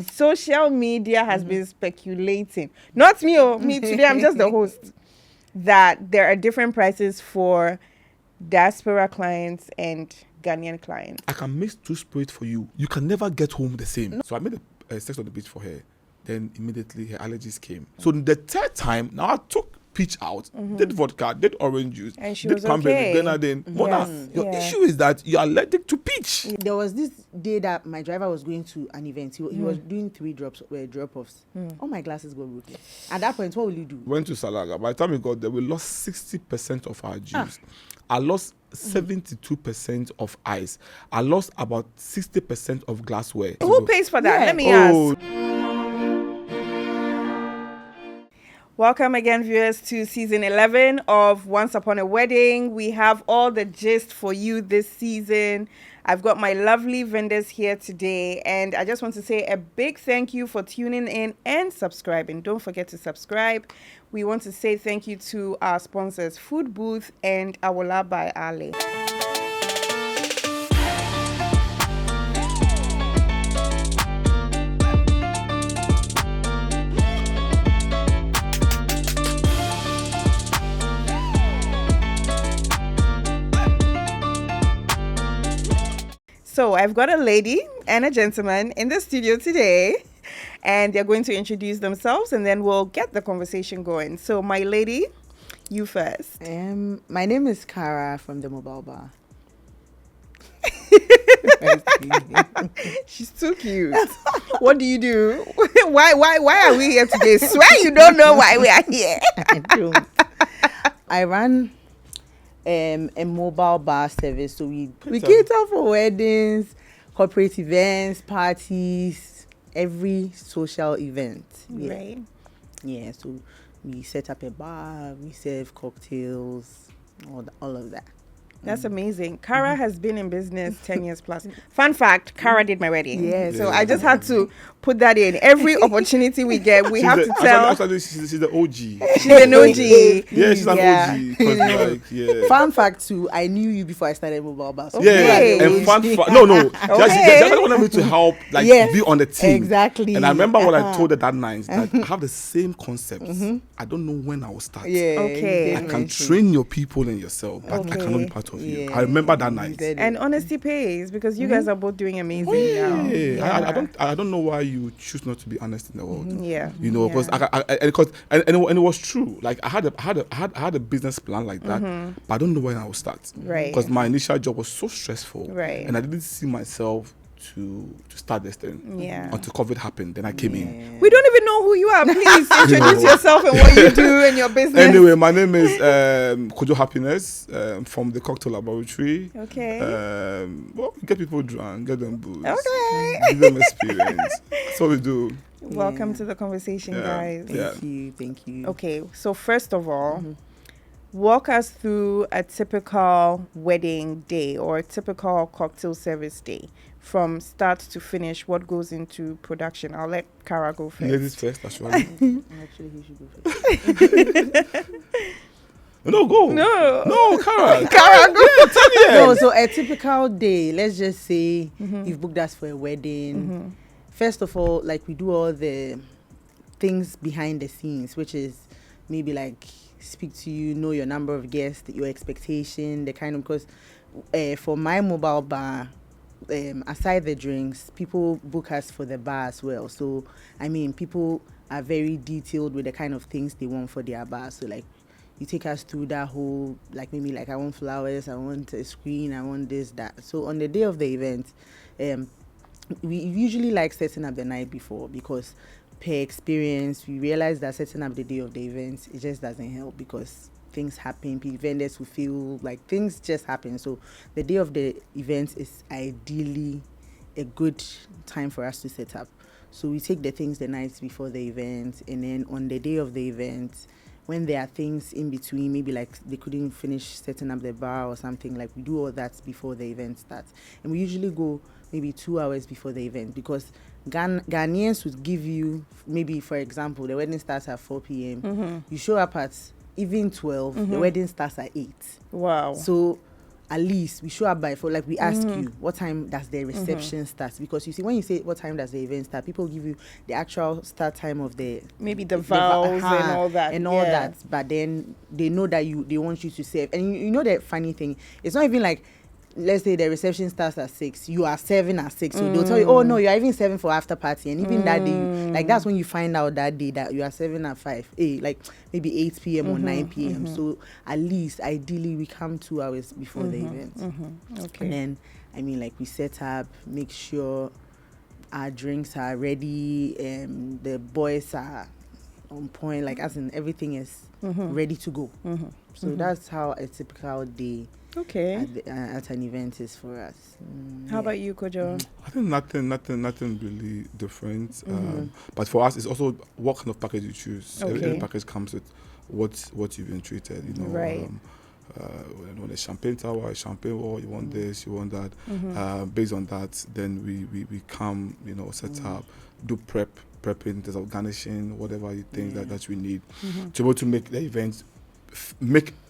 Social media has been speculating. Not me, oh, me today, I'm just the host. That there are different prices for diaspora clients and Ghanaian clients. I can mix two spirits for you. You can never get home the same. So I made a sex on the beach for her. Then immediately her allergies came. So the third time, now I took peach out, did vodka, did orange juice, And she did was cranberry, okay. grenadine. Mona, your issue is that you're allergic to peach. There was this day that my driver was going to an event. He was doing 3 drop-offs. All my glasses got broken. At that point, what will you do? Went to Salaga. By the time we got there, we lost 60% of our juice. I lost 72% of ice. I lost about 60% of glassware. Who pays for that? Yeah. Let me ask. Welcome again, viewers, to season 11 of Once Upon a Wedding. We have all the gist for you this season. I've got my lovely vendors here today, and I just want to say a big thank you for tuning in and subscribing. Don't forget to subscribe. We want to say thank you to our sponsors, Food Booth and Awola by Ale. So I've got a lady and a gentleman in the studio today, and they're going to introduce themselves, and then we'll get the conversation going. So my lady, you first. My name is Kara from the Mobile Bar. She's too cute. What do you do? Why are we here today? Swear you don't know why we are here. I don't. I run a mobile bar service, so we cater for weddings, corporate events, parties, every social event. Yeah. Right. Yeah, so we set up a bar, we serve cocktails, all of that. That's amazing. Kara has been in business 10 years plus. Fun fact, Kara did my wedding. Yes. So I just had to put that in. Every opportunity we get, we have to tell. Actually, she's the OG. She's an OG. Yeah, she's an Yeah. OG. 'Cause, like, yeah. Fun fact too, I knew you before I started mobile bar. So Okay. you are the And OG. fun fact, no. She actually wanted me to help, like, Yes, be on the team. exactly. And I remember what I told her that night, that I have the same concepts. I don't know when I will start. Yeah. Okay. you I did can mention. train your people and yourself, but I Okay. cannot be part of you. Yeah. I remember that You night. said it. And honesty pays, because you guys are both doing amazing now. Yeah. I don't know why you choose not to be honest in the world. Yeah. You know, because and it was true. Like I had a business plan like that, but I don't know when I will start. Right. Because my initial job was so stressful. Right. And I didn't see myself to start this thing. Yeah. Until COVID happened, then I came in. We don't even know who you are. Please introduce yourself and what you do and your business. Anyway, my name is Kojo Happiness from the Cocktail Laboratory. Okay. Well, we get people drunk, get them booze, Okay. give them experience. That's what we do. Welcome to the conversation, guys. Yeah. Thank you. Okay, so first of all, walk us through a typical wedding day or a typical cocktail service day from start to finish. What goes into production? I'll let Kara go first. Ladies first, actually. Actually, he should go first. No, go. No, Kara. Kara, go. No, so a typical day, let's just say you've booked us for a wedding. First of all, like, we do all the things behind the scenes, which is maybe like speak to you, know your number of guests, your expectation, the kind of, because for my mobile bar, aside the drinks, people book us for the bar as well. So, I mean, people are very detailed with the kind of things they want for their bar. So, like, you take us through that whole, like, maybe like, I want flowers, I want a screen, I want this, that. So on the day of the event, we usually like setting up the night before, because per experience, we realize that setting up the day of the event, it just doesn't help, because things happen, vendors will feel like things just happen. So the day of the event is ideally a good time for us to set up. So we take the things the nights before the event, and then on the day of the event, when there are things in between, maybe like they couldn't finish setting up the bar or something, like, we do all that before the event starts. And we usually go maybe 2 hours before the event, because Ghanaians would give you, maybe, for example, the wedding starts at 4 p.m. You show up at even 12, the wedding starts at 8. Wow. So at least we show up by 4. Like we ask you, what time does the reception start? Because you see, when you say what time does the event start, people give you the actual start time of the maybe the vows and all that. and all that. But then they know that they want you to serve. And you know the funny thing, it's not even like, let's say the reception starts at 6, you are serving at 6, so they'll tell you, oh no, you're even serving for after party, and even that day, like that's when you find out that day that you are serving at 5, like maybe 8 p.m. or 9 p.m. So at least ideally we come 2 hours before the event. Okay. And then like we set up, make sure our drinks are ready, the boys are on point, like as in everything is ready to go. So that's how a typical day at an event is for us. How about you, Kojo? I think nothing really different. But for us, it's also what kind of package you choose. Every package comes with what you've been treated. You know, right. You want a champagne tower, a champagne wall. You want this, you want that. Based on that, then we come, set up, do prepping, there's garnishing, whatever you think that we need to be able to make the event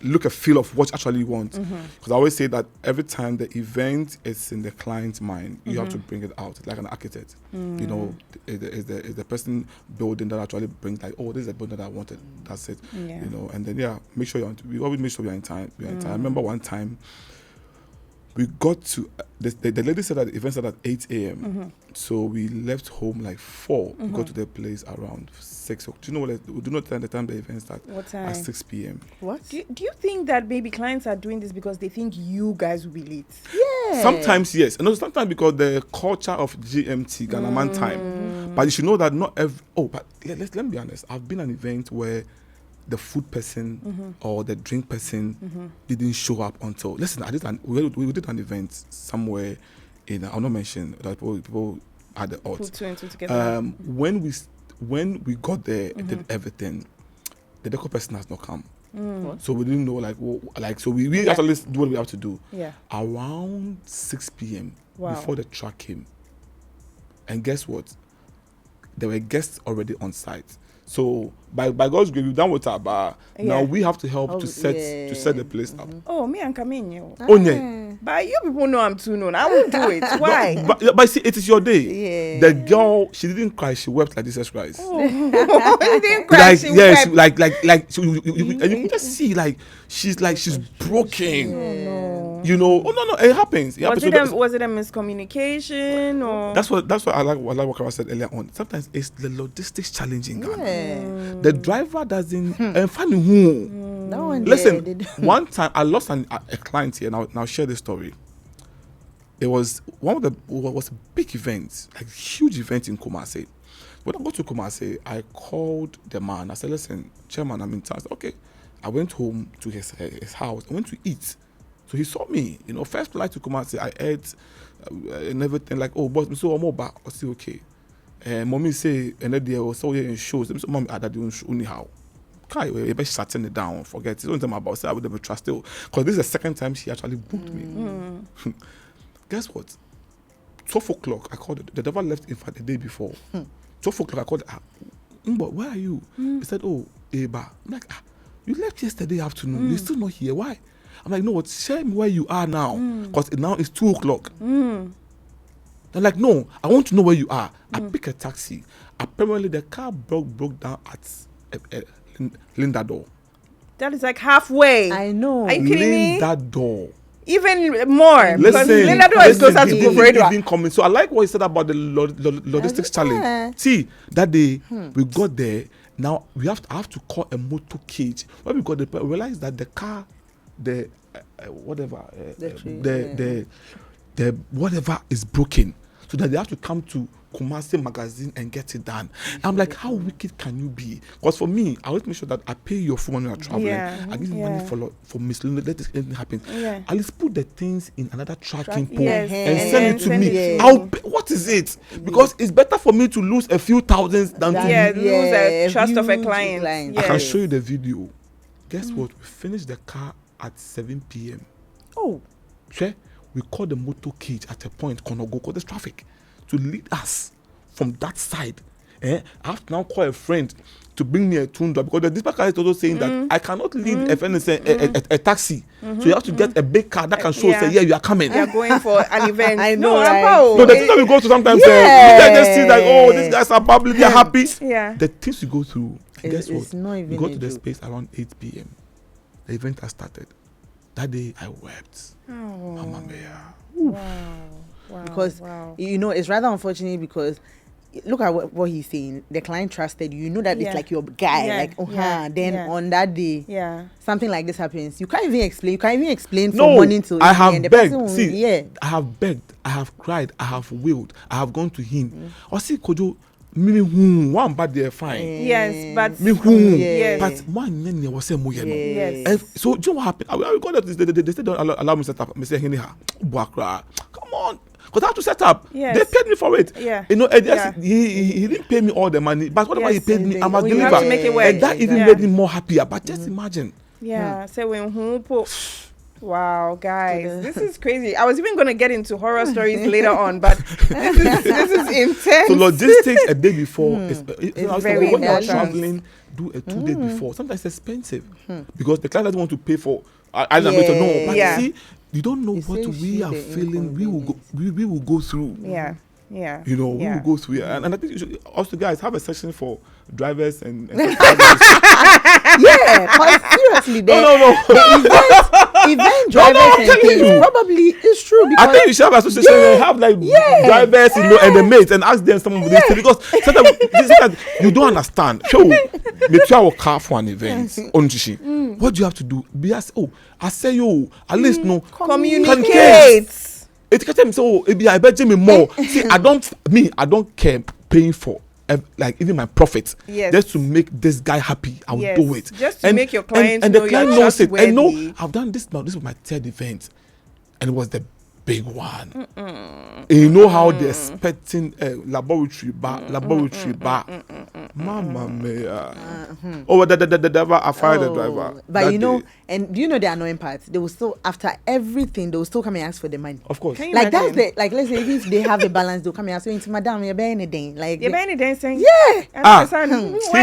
look a feel of what you actually want. Because I always say that every time the event is in the client's mind, you have to bring it out. It's like an architect. Is the person building that actually brings like, oh, this is the building that I wanted. That's it. And then make sure we always make sure we're in time. I remember one time we got to the lady said that the event started at 8 a.m. So we left home like 4. We got to the place around 6. Do you know the time the event starts? What time? At 6 p.m. What? Do you think that maybe clients are doing this because they think you guys will be late? Yeah. Sometimes yes, and also sometimes because the culture of GMT Ghana time. But you should know that not every. Oh, but let me be honest. I've been at an event where the food person or the drink person didn't show up until. Listen, we did an event somewhere in. I'll not mention that people had the odds. Put 2 and 2 together. When we got there, did everything. The decor person has not come. So we didn't know so we actually do what we have to do. Yeah. Around 6 p.m. Wow. before the truck came. And guess what? There were guests already on site. So by God's grace, we've done with our bar. Now we have to help to set the place up. Oh, me and Camino. Oh yeah. But you people know I'm too known. I won't do it. Why? But see, it is your day. Yeah. The girl, she didn't cry. She wept like Jesus Christ. Oh. She didn't cry. She wept. And you can just see she's broken. Oh, no. No, it happens. Was it a miscommunication or? That's what I like what Kara said earlier on. Sometimes it's the logistics challenging. Yeah. The driver doesn't. And funny who? That one. Listen, one time I lost a client here. Now I'll share this story. It was a big event, like huge event in Kumasi. When I got to Kumasi, I called the man. I said, "Listen, Chairman, I'm in town." I said, "Okay." I went home to his house. I went to eat. So he saw me. First flight to Kumasi, I ate and everything. Like, oh, boss, so I'm back. I said, okay. And mommy say, and then there was so in shows. So mommy, I don't anyhow. Kai, we better shutting it down. Forget it. Don't tell me about say I would never trust you. Because this is the second time she actually booked me. Guess what? 12 o'clock, I called it. The driver left in fact the day before. 12 o'clock, I called but where are you? He said, oh, Eba. I'm like, you left yesterday afternoon. You're still not here. Why? I'm like, no, what? Share me where you are now. Because now it's 2 o'clock. They're like, no, I want to know where you are. I pick a taxi. Apparently, the car broke down at Linda door. That is like halfway. I know. Are you kidding me? Linda door. Even more. Because Listen, Linda door is closer to Gufredwa. coming. So I like what he said about the logistics challenge. See, that day we got there. Now I have to call a motor cage. When we got there, we realized that the car, the whatever is broken, so that they have to come to Kumasi magazine and get it done. I'm like, how wicked can you be? Because for me, I always make sure that I pay your phone when you are traveling. I give you money for miscellaneous. Let this anything happen. At least put the things in another tracking pole and send it to me. I'll pay. What is it? Because it's better for me to lose a few thousands than to lose a trust of a client. I can show you the video. Guess what? We finished the car at 7 p.m. Oh. Okay? We called the motor cage at a point, Konogo, because there's traffic, to lead us from that side I have to now call a friend to bring me a tundra, because the dispatch car is also saying that I cannot lead a taxi, so you have to get a big car that can show say you are coming. You're going for an event. I know, No, right? No, the things that we go to sometimes, you guys just see like, oh, these guys are bubbly, they're happy. Yeah. The things you go through, guess what? It's not even We go a to the joke. space around 8 p.m. The event has started. That day I wept. Oh. Mama mia. Wow. Because wow. it's rather unfortunate, because look at what he's saying. The client trusted you. You know that Yeah. it's like your guy. Yeah. Like then Yeah. on that day, Yeah. something like this happens. You can't even explain. You can't even explain from No, morning till I evening, have and the begged. person will- See, yeah. I have begged. I have cried. I have wailed. I have gone to him. Or see, Kojo, me one bad there fine. Yes, but Me who? Yes. But man, then was say more. Yes. So do you know what happened? I got that. They said don't allow me set up. Me say Buakra. Come on. Because I have to set up. Yes. They paid me for it. Yeah. You know, and Yeah. he didn't pay me all the money, but whatever Yes, he paid me, I must you deliver. have to make it work. And that even Yeah. made me more happier. But just imagine. Yeah. So when who put. Wow, guys, this is crazy. I was even gonna get into horror stories later on, but this is intense. So logistics a day before is very when you're important. traveling, do a 2 days before. Sometimes it's expensive because the client doesn't want to pay for. I don't know, but Yeah. see, you don't know You what say we she are the feeling. We will go through. Yeah. Yeah. You know, we Yeah. will go through it. And I think you should also, guys, have a section for drivers and Yeah, because seriously, no. event drivers I'm and telling things, you. probably it's true, because I think you should have association and have like drivers, and the mates, and ask them some of these things, because sometimes you don't understand. So, make sure our car for an event. What do you have to do? Be as I say at least no Communicate. It can tell me so. I bet me more. See, I don't care paying for. Like even my profit, Yes. just to make this guy happy, I will Yes. do it. Just to make your clients and know the you're client knows it. And no, trustworthy. I've done this now. This was my third event, and it was the big one. And you know how they're expecting laboratory bar. Mama mia! Oh, the driver, I fired the driver. But that you know, day. and do you know the annoying part? They will still, after everything, they will still come and ask for the money. Of course. Can you Like that's imagine? the let's say if they have a balance, they'll come and ask you, Madam, you're buying anything. Like You're buying dancing. yeah. Ah, Why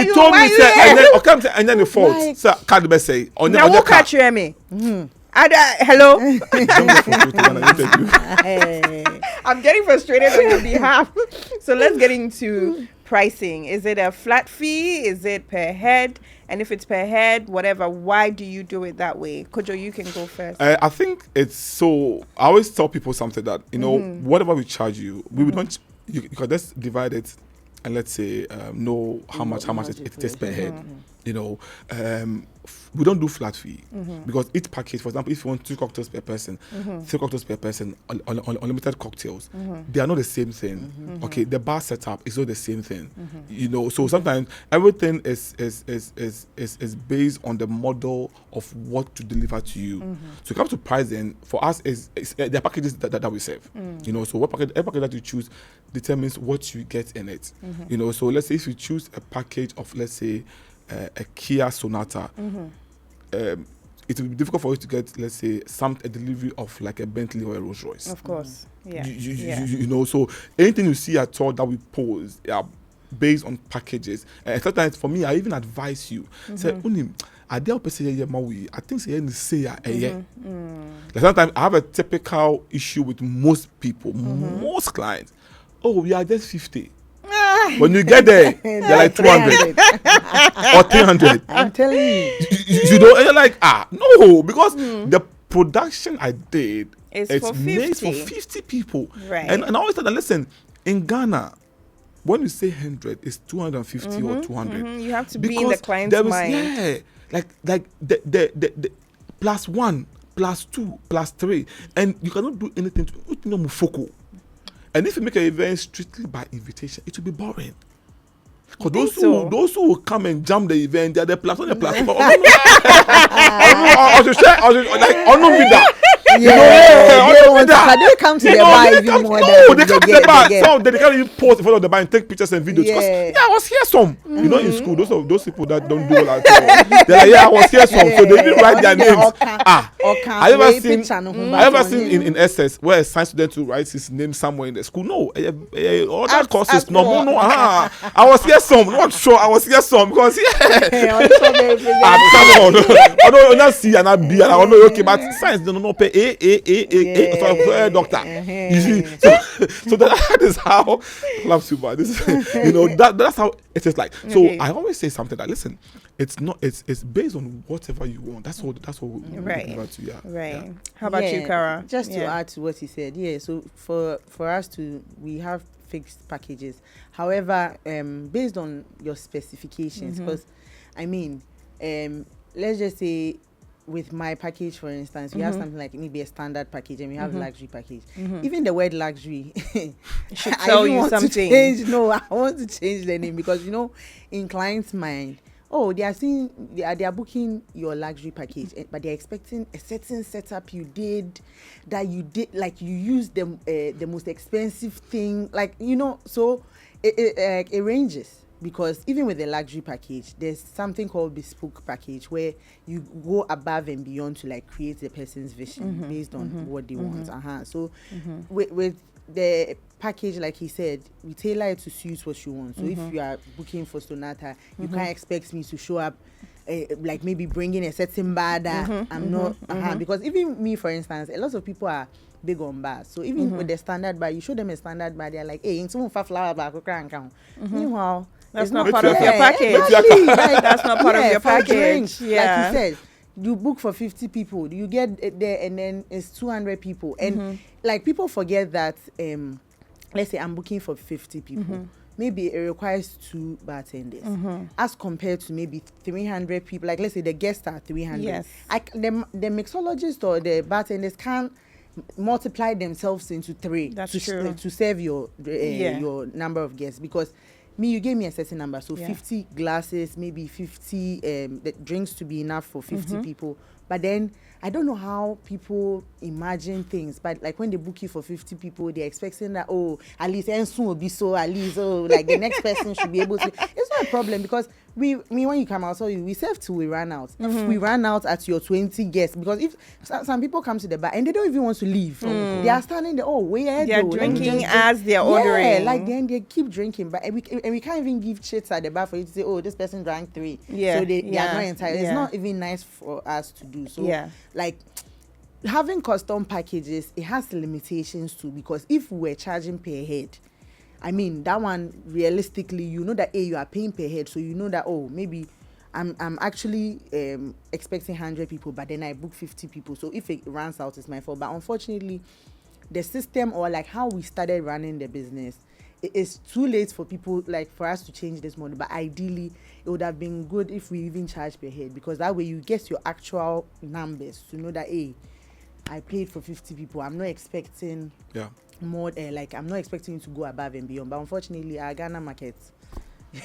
he you, told why me you say, here? and then the fault. Like- Sir, can't be say on Now your we'll car. catch you, me. Hello. Hey. I'm getting frustrated on your behalf. So let's get into pricing. Is it a flat fee? Is it per head? And if it's per head, whatever, why do you do it that way? Kojo, you can go first. I think it's so. I always tell people something that whatever we charge you, we would not. You can just divide it, and let's say know how much it is per head. You know, we don't do flat fee because each package, for example, if you want 2 cocktails per person, 3 cocktails per person, unlimited cocktails, they are not the same thing. Okay, the bar setup is not the same thing. You know, so sometimes everything is based on the model of what to deliver to you. So it comes to pricing for us is there are packages that we serve. You know, so every package that you choose determines what you get in it. You know, so let's say if you choose a package of, let's say, a Kia Sonata, it will be difficult for you to get, let's say, a delivery of like a Bentley or a Rolls Royce. Of course. Yeah. You know, so anything you see at all that we pose are based on packages. And sometimes for me, I even advise you, say, Unim, I dare say I think say like sometimes I have a typical issue with most people, most clients. Oh, we are just 50. When you get there, they're like 200 or 300. I'm telling you. You know, and you're like, no, because the production I did, It's it's for made 50. for 50 people. Right. And I always tell them, listen, in Ghana, when you say 100, it's 250 or 200. You have to be in the client's there is, mind. yeah, like the plus 1, plus 2, plus 3, and you cannot do anything to mufoko. And if you make an event strictly by invitation, it will be boring. Because those who will come and jam the event, they are the plus 1, the plus 2. Yeah, they come to the bar even more than they come to the bar. Some they can't even post in front of the bar and take pictures and videos. Yeah, I was here some. You know, in school, those people that don't do all that. They're like, yeah, I was here some. So they didn't write their names. I ever seen in SS where a science student who writes his name somewhere in the school? No, all that courses. No. I was here some. Not sure. I was here some because come on. I don't not C and not B and I don't know. Okay, but science don't know pay A doctor. You see, so that is how this that's how it is like. So I always say something like, listen, it's based on whatever you want. That's what right. Yeah. How about you, Kara? Just to add to what he said, so for us we have fixed packages. However, based on your specifications, because I mean, let's just say with my package, for instance, we have something like maybe a standard package and we have luxury package. Even the word luxury should tell you something. I want to change the name because in clients' mind, they are booking your luxury package, but they're expecting a certain setup you did, like you used the most expensive thing, so it ranges. Because even with the luxury package, there's something called bespoke package where you go above and beyond to like create the person's vision based on what they want. So with the package, like he said, we tailor it to suit what you want. So if you are booking for Sonata, you can't expect me to show up like maybe bringing a certain bar that I'm not. Because even me, for instance, a lot of people are big on bars. So even with the standard bar, you show them a standard bar, they're like, hey, in some flower bar, meanwhile, that's not part of your package. Exactly. That's not part of your package. Like you said, you book for 50 people, you get there and then it's 200 people. And like people forget that, let's say I'm booking for 50 people. Maybe it requires 2 bartenders as compared to maybe 300 people. Like let's say the guests are 300. Yes. The mixologist or the bartenders can't multiply themselves into 3 to serve your number of guests, because you gave me a certain number, so 50 glasses, maybe 50 the drinks to be enough for 50 people. But then I don't know how people imagine things, but like when they book you for 50 people, they're expecting that, at least Ensun will be so, at least, like the next person should be able to. It's not a problem because when you come out, we serve till we run out. If we run out at your 20 guests, because if some people come to the bar and they don't even want to leave, they are standing there, they're drinking as they're ordering. Yeah, like then they keep drinking, but we can't even give chits at the bar for you to say, this person drank 3. So they are not entitled. It's not even nice for us to do. So like having custom packages, it has limitations too, because if we're charging per head, I mean that one realistically, that you are paying per head, so that maybe I'm actually expecting 100 people, but then I book 50 people, so if it runs out, it's my fault. But unfortunately, the system, or like how we started running the business, it is too late for people, like for us to change this model. But ideally it would have been good if we even charge per head, because that way you get your actual numbers to know that I paid for 50 people. I'm not expecting more, like I'm not expecting you to go above and beyond. But unfortunately, our Ghana market.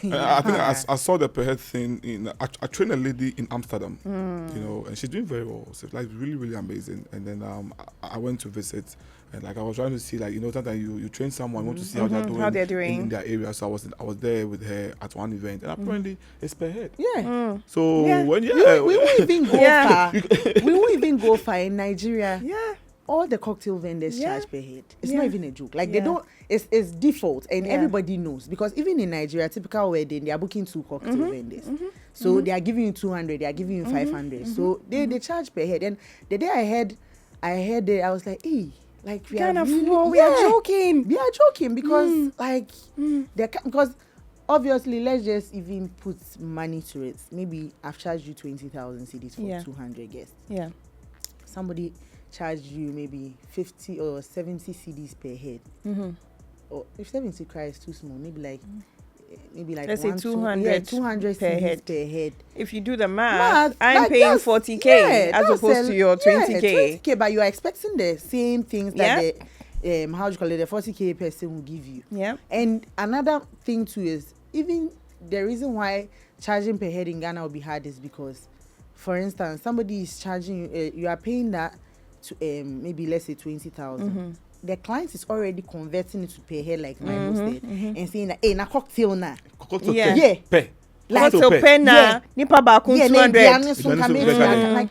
I think I saw the per head thing I trained a lady in Amsterdam, and she's doing very well. So it's like really, really amazing. And then I went to visit, and like I was trying to see, like, sometimes you train someone, you want to see how they're doing in their area. So I was there with her at one event, and apparently it's per head. Yeah. So when we won't even go far. We won't even go far in Nigeria. Yeah. All the cocktail vendors charge per head. It's not even a joke. Like they don't. It's default, and everybody knows, because even in Nigeria, typical wedding, they are booking 2 cocktail vendors. So they are giving you 200. They are giving you 500. So they charge per head. And the day I heard it, I was like, hey. Like we are joking. We are joking because because obviously, let's just even put money to it. Maybe I've charged you 20,000 cedis for 200 guests. Yeah. Somebody charged you maybe 50 or 70 cedis per head. Or if 70 cry is too small, maybe like let's say 200 200 per head. If you do the math, I'm paying 40K as opposed to your 20K. 20K, but you are expecting the same things that the how do you call it, the 40K person will give you. Yeah. And another thing too is, even the reason why charging per head in Ghana will be hard is because, for instance, somebody is charging you, you are paying that to maybe let's say 20,000. The client is already converting it to per head like Milo said, and saying that hey na cocktail na. Yeah. Pay. Like Cocktail so pay. pena nipa ba kun Yeah, 200. like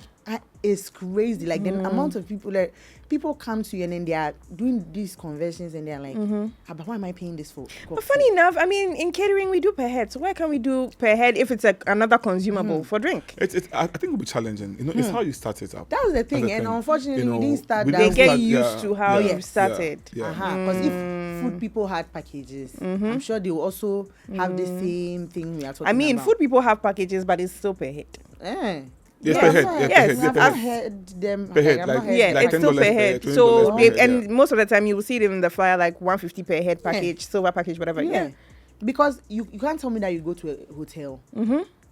it's crazy. Like the amount of people that people come to you and then they are doing these conversions and they're like, but why am I paying this for? But funny enough, I mean, in catering we do per head. So why can't we do per head if it's another consumable for drink? I think it'll be challenging. You know, it's how you start it up. That was the thing, and unfortunately, we didn't start that. They way. get used to how you started. Because if food people had packages, I'm sure they will also have the same thing we are talking about. I mean, food people have packages, but it's still per head. Yes, per head. Yes, I've heard them. Per head, I've like- heard Yeah, like it's still $10 per per head. head, $20 So per they, head, and most of the time you will see it in the flyer like 150 per head package, silver package, whatever. Yeah. Because you can't tell me that you go to a hotel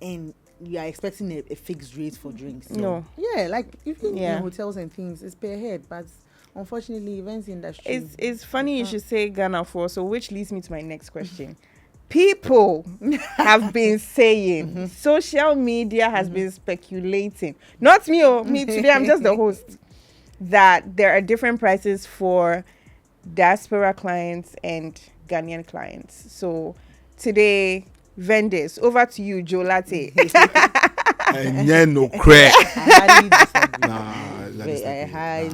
and you are expecting a fixed rate for drinks. No. Yeah, like even Yeah. in hotels and things, it's per head. But unfortunately, events industry. It's funny you should say Ghana for, so which leads me to my next question. People have been saying, social media has been speculating, not me today, I'm just the host, that there are different prices for diaspora clients and Ghanaian clients. So today, vendors, over to you, Joe Latte. And yeah, no crack. I highly disagree.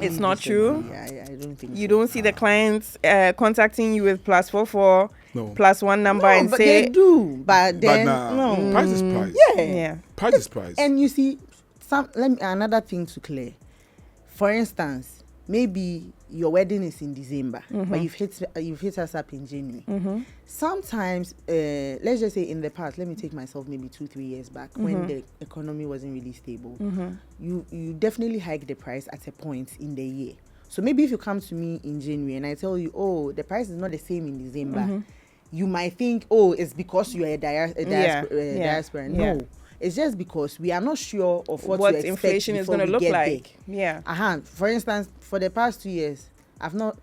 It's not true? I don't think You don't see the clients contacting you with +44 No. +1 number and but say, they do. But then no. Price is price. yeah. Price is price. And you see, another thing to clear. For instance, maybe your wedding is in December, but you've hit us up in January. Sometimes, let's just say in the past, let me take myself maybe 2-3 years back when the economy wasn't really stable. You definitely hike the price at a point in the year. So maybe if you come to me in January and I tell you, oh, the price is not the same in December, you might think, oh, it's because you are a diaspora. No. Yeah. It's just because we are not sure of what to expect inflation is going to look like. there. For instance, for the past 2 years, I've not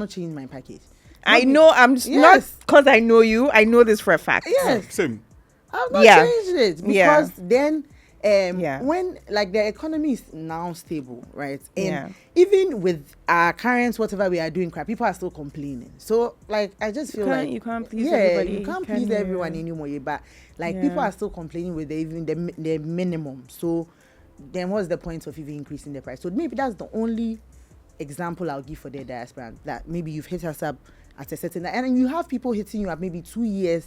changed my package. I know I'm not because I know you. I know this for a fact. Yes, Same. I've not changed it because then Yeah. when like the economy is now stable, right? And Yeah. even with our current whatever we are doing, crap, people are still complaining. So like I just feel like You can't please everybody. you can't please everyone anymore. But like people are still complaining with even the minimum. So then what's the point of even increasing the price? So maybe that's the only example I'll give for the diaspora, that maybe you've hit us up at a certain, and then you have people hitting you up maybe 2 years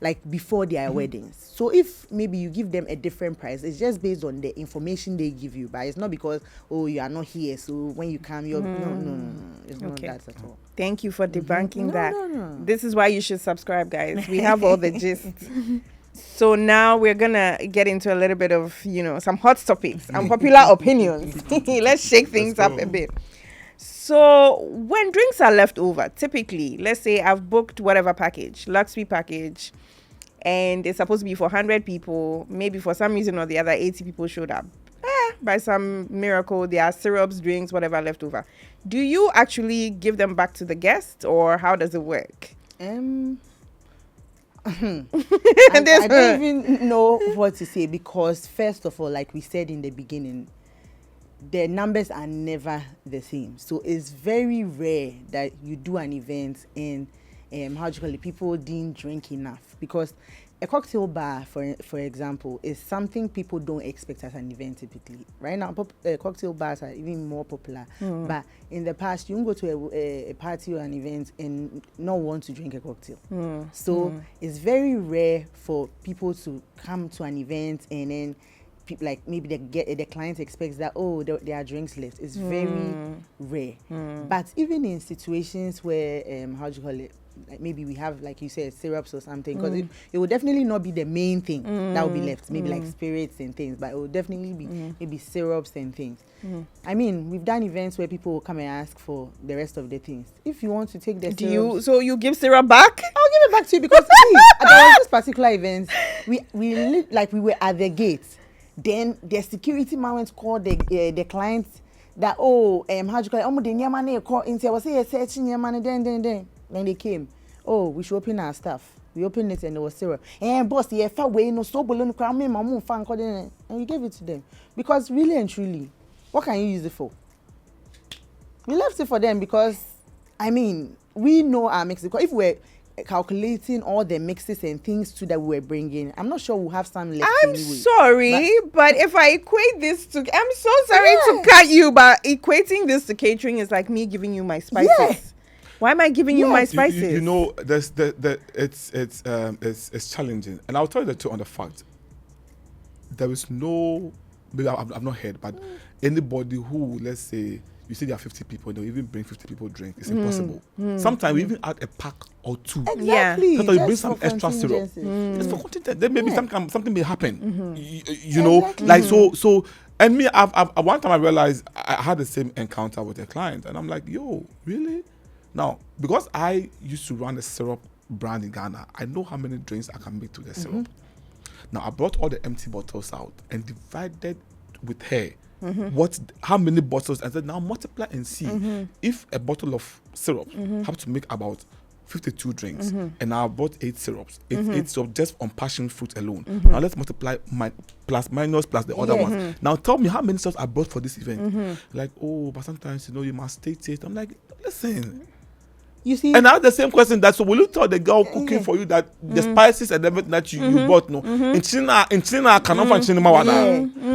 like before their weddings. So if maybe you give them a different price, it's just based on the information they give you, but it's not because you are not here, so when you come you're no, it's not that at all. Thank you for debunking that. No. This is why you should subscribe, guys. We have all the gist. So now we're gonna get into a little bit of some hot topics, unpopular opinions. Let's shake things up a bit. So when drinks are left over, typically, let's say I've booked whatever package, luxury package, and it's supposed to be for 100 people. Maybe for some reason or the other, 80 people showed up. By some miracle, there are syrups, drinks, whatever left over. Do you actually give them back to the guest, or how does it work? I don't even know what to say, because first of all, like we said in the beginning, the numbers are never the same. So it's very rare that you do an event and people didn't drink enough, because a cocktail bar, for example, is something people don't expect at an event typically. Right now, cocktail bars are even more popular. But in the past, you can go to a party or an event and not want to drink a cocktail. So it's very rare for people to come to an event and then like maybe the client expects that there are drinks left. It's very rare. But even in situations where like maybe we have, like you said, syrups or something, because it will definitely not be the main thing that will be left. Maybe like spirits and things, but it will definitely be maybe syrups and things. I mean, we've done events where people will come and ask for the rest of the things. If you want to take the syrups, So you give syrup back? I'll give it back to you, because see, there was this particular event, we were at the gate. Then the security man went to call the client that how do you call it? The nyama call in. I was saying searching nyama. Then they came. We should open our stuff. We opened it and there was syrup. Boss, far away no so balloon crown me mamu fan, and we gave it to them, because really and truly, what can you use it for? We left it for them because, I mean, we know our mixes. Because if we're calculating all the mixes and things too that we were bringing, I'm not sure we'll have some left I'm anyway. sorry, but if I equate this to, I'm so sorry to cut you, but equating this to catering is like me giving you my spices. Yeah. Why am I giving you my spices? You know, it's challenging, and I'll tell you the truth on the fact. There is no, maybe I've not heard, but anybody who, let's say, you see there are 50 people, they'll even bring 50 people drink. It's impossible. Sometimes we even add a pack or two. Exactly. Sometimes you bring Just some for extra syrup. contingencies. Just for content. Then maybe something may happen. You know, like so. And me, I've one time I realized I had the same encounter with a client, and I'm like, yo, really? Now, because I used to run a syrup brand in Ghana, I know how many drinks I can make to the syrup. Now, I brought all the empty bottles out and divided with her how many bottles, and said, now multiply and see if a bottle of syrup have to make about 52 drinks, and I bought 8 syrups, eight syrups just on passion fruit alone. Now let's multiply my plus the other ones. Now tell me how many syrups I bought for this event. Like, oh, but sometimes you must state it. I'm like, listen. You see, And I have the same question that, so will you tell the girl cooking for you that the spices and everything that you bought, no? In China, I cannot find China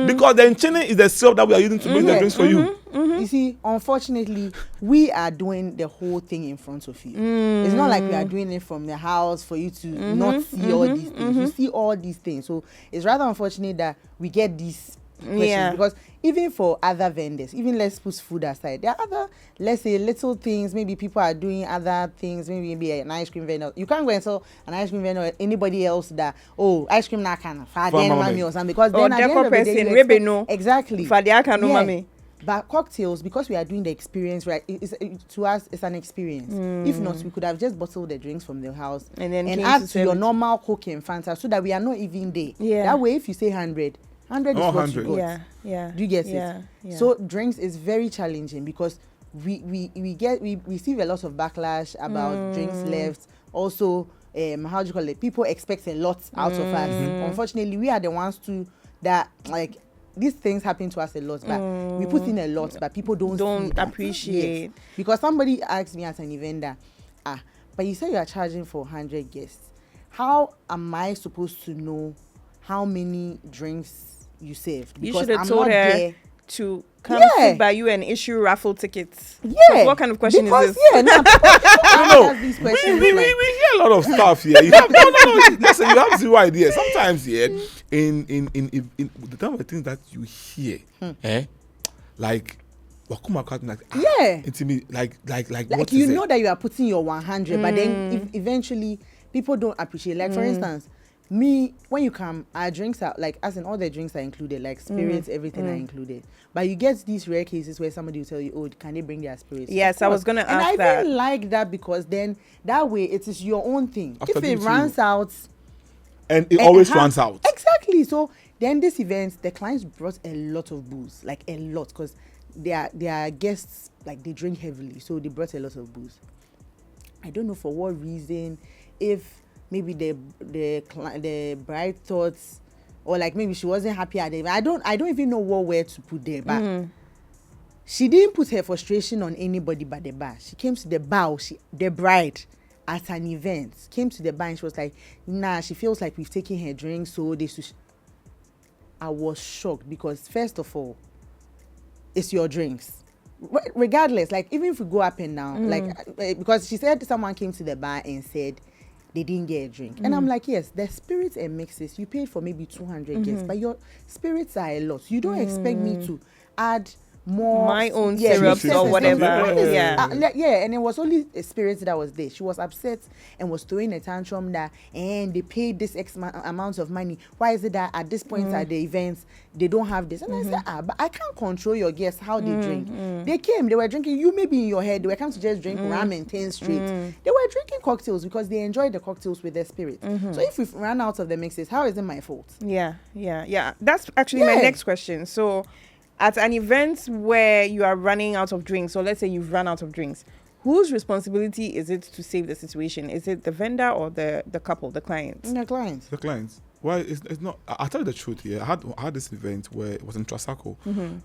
because the China is the syrup that we are using to make the drinks for you. You see, unfortunately, we are doing the whole thing in front of you. It's not like we are doing it from the house for you to not see all these things. You see all these things. So it's rather unfortunate that we get these questions because even for other vendors, even let's put food aside, there are other, let's say, little things. Maybe people are doing other things. Maybe an ice cream vendor. You can't go and tell an ice cream vendor or anybody else that, oh, ice cream na can or something, because then at the end of the day, you expect, exactly. Mommy. But cocktails, because we are doing the experience, right? To us, it's an experience. If not, we could have just bottled the drinks from the house and add to your normal Coke and Fanta, so that we are not even there. That way, if you say 100 is what you got. Do you get it? So drinks is very challenging because we receive a lot of backlash about drinks left. Also, how do you call it? People expect a lot out of us. Unfortunately, we are the ones that like. These things happen to us a lot, but we put in a lot, but people don't appreciate. Yes. Because somebody asked me at an event that, but you said you are charging for 100 guests. How am I supposed to know how many drinks you served? You Because should have I'm told not her there. to come sit by you and issue raffle tickets. What kind of question is this? These We questions, hear a lot of stuff here. You have, no. Listen, you have zero idea. Sometimes, in the time of things that you hear, like, intimate, like what you is know it? that you are putting your 100, but then eventually people don't appreciate. Like for instance, me, when you come, our drinks are like, as in all the drinks are included, like spirits, everything are included. But you get these rare cases where somebody will tell you, oh, can they bring their spirits? Yes, I was going to ask and that. I even like that because then that way it is your own thing. After if it runs out, and it always runs out. Exactly. So then this event, the clients brought a lot of booze, like a lot, because their guests, like they drink heavily, so they brought a lot of booze. I don't know for what reason, if maybe the bride thought, or like maybe she wasn't happy at it. I don't even know what word to put there, but she didn't put her frustration on anybody but the bar. She came to the bar, the bride at an event came to the bar and she was like, nah, she feels like we've taken her drink, so I was shocked because first of all, it's your drinks. Regardless, like even if we go up and down, like because she said someone came to the bar and said they didn't get a drink. And I'm like, yes, the spirits and mixes, you paid for maybe 200 guests, but your spirits are a lot. You don't expect me to add more my own syrups or whatever. And it was only a spirit that was there. She was upset and was throwing a tantrum that, and they paid this X amount of money. Why is it that at this point at the events they don't have this? And I said, but I can't control your guests how they drink. They came, they were drinking. You maybe in your head they were coming to just drink ram and 10 straight. They were drinking cocktails because they enjoyed the cocktails with their spirit. So if we've run out of the mixes, how is it my fault? Yeah. That's actually my next question. So at an event where you are running out of drinks, so let's say you've run out of drinks, whose responsibility is it to save the situation? Is it the vendor or the couple, the clients? The clients. The clients. Well, it's not. I'll tell you the truth here. I had this event where it was in Trasaco.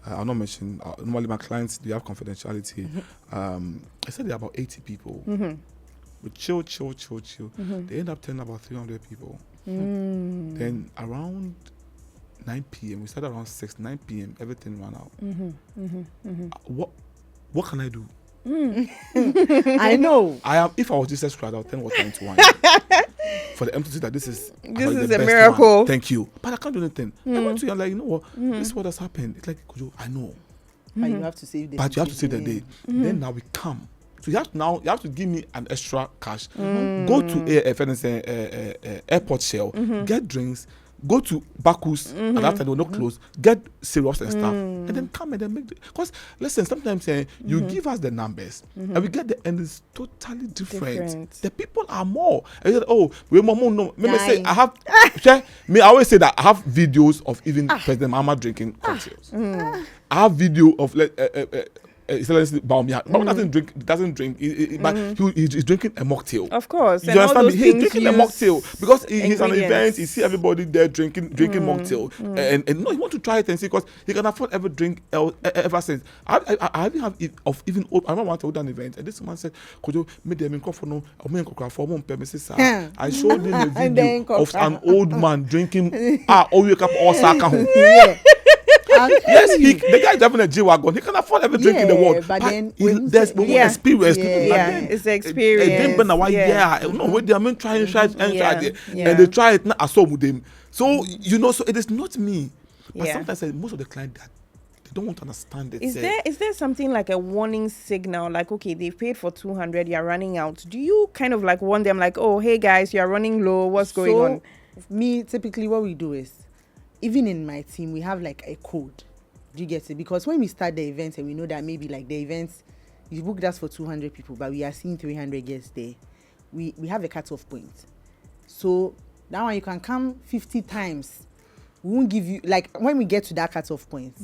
I'll not mention. Normally, my clients, they have confidentiality. I said there are about 80 people. We chill. They end up telling about 300 people. Then around 9 p.m., we started around 9 p.m., everything ran out. What can I do? I know. If I was Jesus Christ, I would tell what time to wine. For the empty that this is a miracle. One. Thank you. But I can't do anything. I went to you, I'm like, you know what? This is what has happened. It's like, Kojo, I know. But you have to save the But you have to save the day. Then now we come. So you have to give me an extra cash. Go to airport shell, get drinks, go to Bakus, and after they will not close, get cereals and stuff, and then come and then make. Because listen, sometimes you give us the numbers, and we get the end is totally different. The people are more. And you said, oh, we more no. Let me say, I have. I always say that I have videos of even President Mama drinking cocktails. I have video of S11 Baumia. Mama doesn't drink, but he's drinking a mocktail. Of course. You understand me? He's drinking a mocktail because he's an event. He see everybody there drinking mocktail, and no, he want to try it and see because he can afford ever drink ever since. I even have it of even old. I remember I told an event, and this man said, "Kojo, made them in for no, I showed him a video of an old man drinking. All wake up all saka. Yes, the guy driving a G-Wagon, he can afford every drink in the world. But then there's experience. It's the experience. No, when they are trying, and they try it, not I saw with them. So so it is not me. But sometimes most of the clients they don't want to understand it. Is there something like a warning signal? Like, okay, they've paid for 200, you're running out. Do you kind of like warn them like, oh, hey guys, you're running low, what's going on? Me, typically what we do is, even in my team, we have like a code. Do you get it? Because when we start the events and we know that maybe like the events, you booked us for 200 people, but we are seeing 300 guests there, we have a cutoff point. So that one you can come 50 times. We won't give you, like when we get to that cutoff point,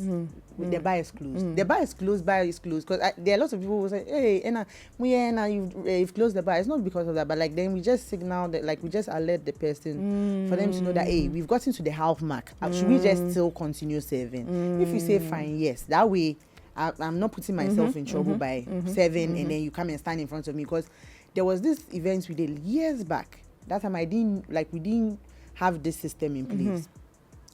the bar is closed. The bar is closed, because there are lots of people who say, hey, Enna, you've closed the bar. It's not because of that, but like then we just signal that, like we just alert the person for them to know that, hey, we've gotten to the half mark. Should we just still continue serving? If you say fine, yes, that way I'm not putting myself in trouble by 7 and then you come and stand in front of me, because there was this event we did years back. That time we didn't have this system in place.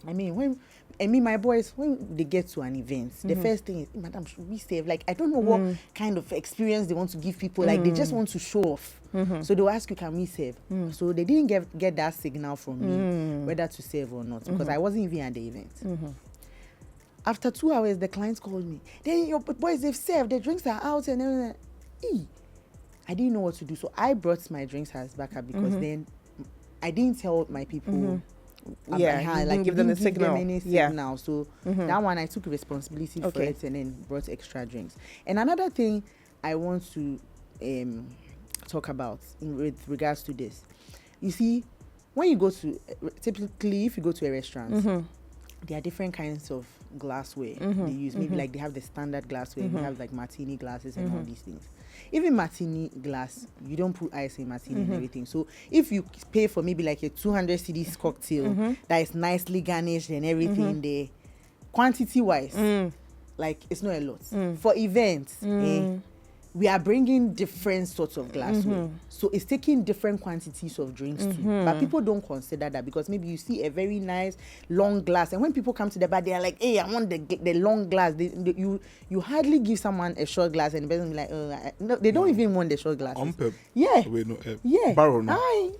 I mean, my boys, when they get to an event, the first thing is, Madam, should we save? Like, I don't know what kind of experience they want to give people. Like, they just want to show off. So they'll ask you, can we save? So they didn't get that signal from me, whether to save or not, because I wasn't even at the event. After 2 hours, the clients called me. Then your boys, they've served, the drinks are out and everything. I didn't know what to do. So I brought my drinks as backup because then I didn't tell my people. You didn't give them a signal. Any signal. So that one I took responsibility for it and then brought extra drinks. And another thing I want to talk about with regards to this, you see, when you go to typically if you go to a restaurant, there are different kinds of glassware they use. Maybe like they have the standard glassware, we have like martini glasses and all these things. Even martini glass, you don't put ice in martini and everything. So if you pay for maybe like a 200 cedis cocktail that is nicely garnished and everything there, quantity wise, like it's not a lot. For events, we are bringing different sorts of glassware. So it's taking different quantities of drinks too. But people don't consider that, because maybe you see a very nice long glass, and when people come to the bar, they are like, hey, I want the long glass. You hardly give someone a short glass and the person be like, no, they don't even want the short glass.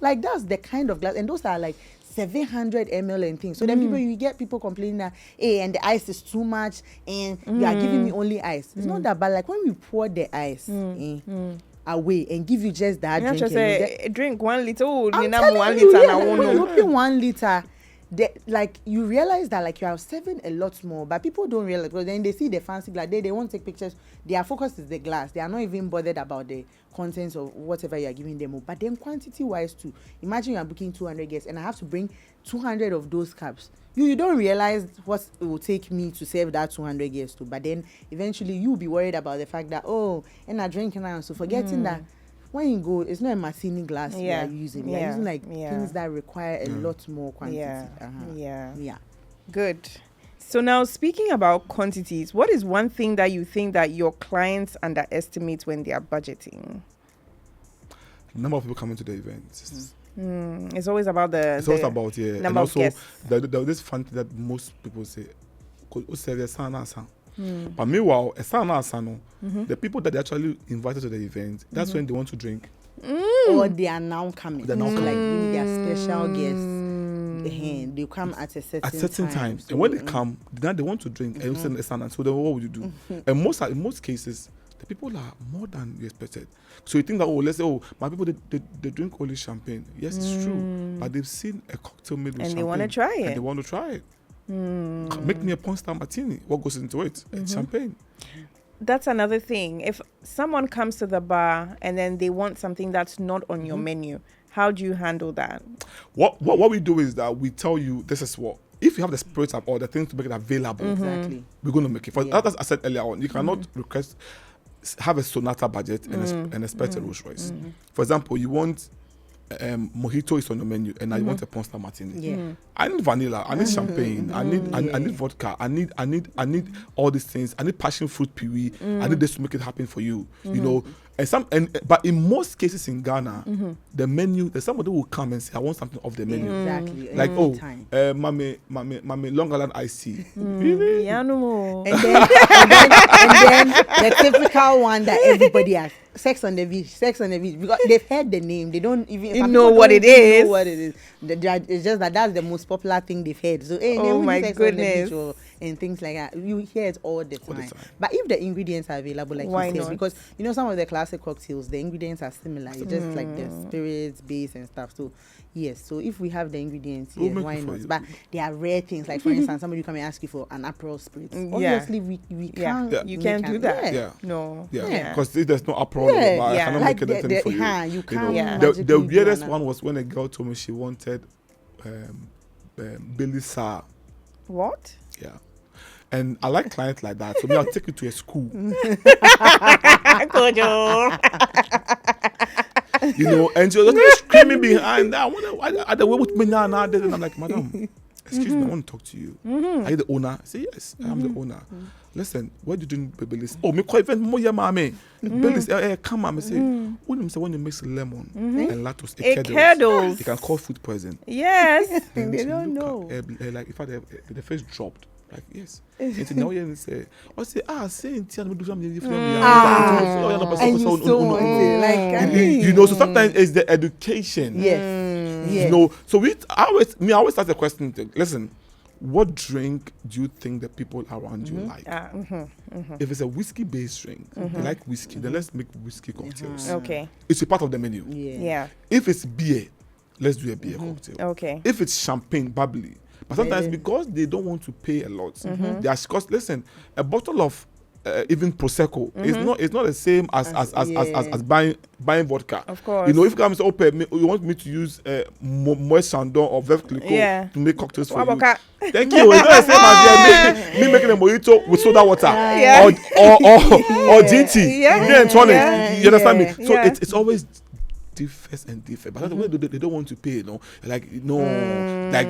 Like that's the kind of glass, and those are like 700 ml and things. So then you get people complaining that, hey, and the ice is too much and you are giving me only ice. It's not that bad. Like when we pour the ice away and give you just that drink. Just say, drink 1 liter. Oh, I'm telling 1 liter. When you open 1 liter, like you realize that like you are serving a lot more, but people don't realize, because then they see the fancy glass, they won't take pictures. Their focus is the glass. They are not even bothered about the contents of whatever you are giving them. But then quantity wise too, imagine you are booking 200 guests and I have to bring 200 of those cups. You don't realize what it will take me to serve that 200 guests too. But then eventually you'll be worried about the fact that, oh, and I drink now, so forgetting that when you go, it's not a martini glass we Yeah. are using. We Yeah. are using like Yeah. things that require a lot more quantity. Yeah. Yeah. Yeah. Good. So now, speaking about quantities, what is one thing that you think that your clients underestimate when they are budgeting? Number of people coming to the event. It's always about the. It's also about and number of also guests. this fun thing that most people say. But meanwhile, the people that they actually invited to the event, that's when they want to drink. Or they are now coming. They're now So, coming. like maybe they are special guests. They come at a certain time. And when they come, now they want to drink. And you say, so then what would you do? And in most cases, the people are more than you expected. So you think that, let's say, my people, they drink only champagne. Yes, it's true. But they've seen a cocktail made with And champagne. they want to try it. And they want to try it. Make me a porn star martini. What goes into it? It's champagne. That's another thing. If someone comes to the bar and then they want something that's not on your menu, how do you handle that? What we do is that we tell you this is what. If you have the spirits or the things to make it available, Exactly. we're going to make it. For as I said earlier on, you cannot have a Sonata budget and expect a Rolls Royce. For example, you want mojito is on the menu, and I want a porn star martini. Yeah. I need vanilla. I need champagne. I need vodka. I need all these things. I need passion fruit puree. I need this to make it happen for you. You know, but in most cases in Ghana, the menu, there's somebody who will come and say, I want something off the menu. Exactly. Like, Time. Mami, Long Island iced tea. Really? Yeah, no more. And then the typical one that everybody has, Sex on the Beach, because they've heard the name. They don't even Know people what don't it even is. know what it is. It's just that's the most popular thing they've heard. So hey, Oh they my Sex on the goodness. Beach and things like that. You hear it all the time. time. But if the ingredients are available, like Why you said, not? because you know some of the classic cocktails, the ingredients are similar. It's just like the spirits, base, and stuff. So yes, so if we have the ingredients, We'll yes, make why it for not? you. But there are rare things, like for instance, somebody come and ask you for an Aperol spritz. Yeah. Obviously, we Yeah. can't. You we can't do that. Yeah. No. Yeah, because if there's no approval, Yeah. I Yeah. cannot Like make anything for you. you can't. Yeah. magically The do weirdest an- one was when a girl told me she wanted Billy Sa. What? Yeah. And I like clients like that. So me, I'll take you to a school. Kojo. You know, and she was just screaming behind that. I the way with me now, and I'm like, madam, excuse me, I want to talk to you. Are you the owner? I say, yes, I'm the owner. Listen, what do you doing, Billy's? Oh, me quite even more, mommy. Billy's, come on, I say, when you mix lemon and lactose, It curdles. you can call food poison. Yes. And They she don't look know. at, like, if I the face dropped. Like, yes. And now you say, say, in Tiana, do something different. And you so want it. Like, I mean, You know, so sometimes it's the education. yes, yes. You know, so I always ask the question, listen, what drink do you think the people around you like? If it's a whiskey-based drink, they like whiskey, then let's make whiskey cocktails. Okay. It's a part of the menu. Yeah. If it's beer, let's do a beer cocktail. Okay. If it's champagne, bubbly. But sometimes Yeah. because they don't want to pay a lot, they are, because listen, a bottle of even prosecco is not the same as buying vodka. Of course. You know, if you come and say, okay, you want me to use Moet Chandon or Veuve Clicquot Yeah. to make cocktails for you. Waboka. Thank you. It's not the same as me making a mojito with soda water Yeah. or GT. Yeah. Gin and tonic. Yeah. You understand me? So Yeah. it's always differs and differ, but that's the way they don't want to pay, you know, like like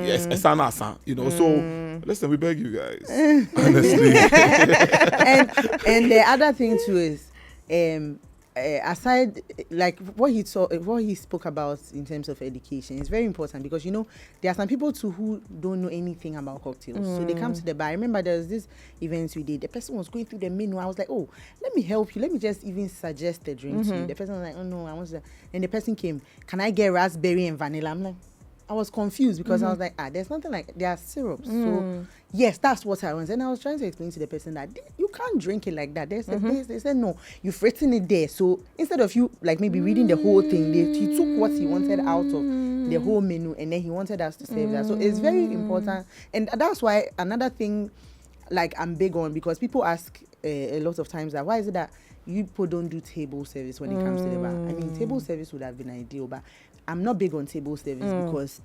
asa, you know. So listen, we beg you guys, honestly. and the other thing too is aside like what he spoke about in terms of education is very important, because you know there are some people too who don't know anything about cocktails, so they come to the bar. I remember there was this event we did, the person was going through the menu. I was like, oh, let me help you, let me just even suggest the drink to you. The person was like, oh no, I want that. And the person came, can I get raspberry and vanilla? I'm like, I was confused because I was like, there's nothing like, there are syrups. So yes, that's what I want. And I was trying to explain to the person that you can't drink it like that. They said no, you've written it there. So instead of you like maybe reading the whole thing, he took what he wanted out of the whole menu, and then he wanted us to serve that. So it's very important. And that's why another thing like I'm big on, because people ask a lot of times that why is it that you people don't do table service when it comes to the bar? I mean, table service would have been ideal, but I'm not big on table service because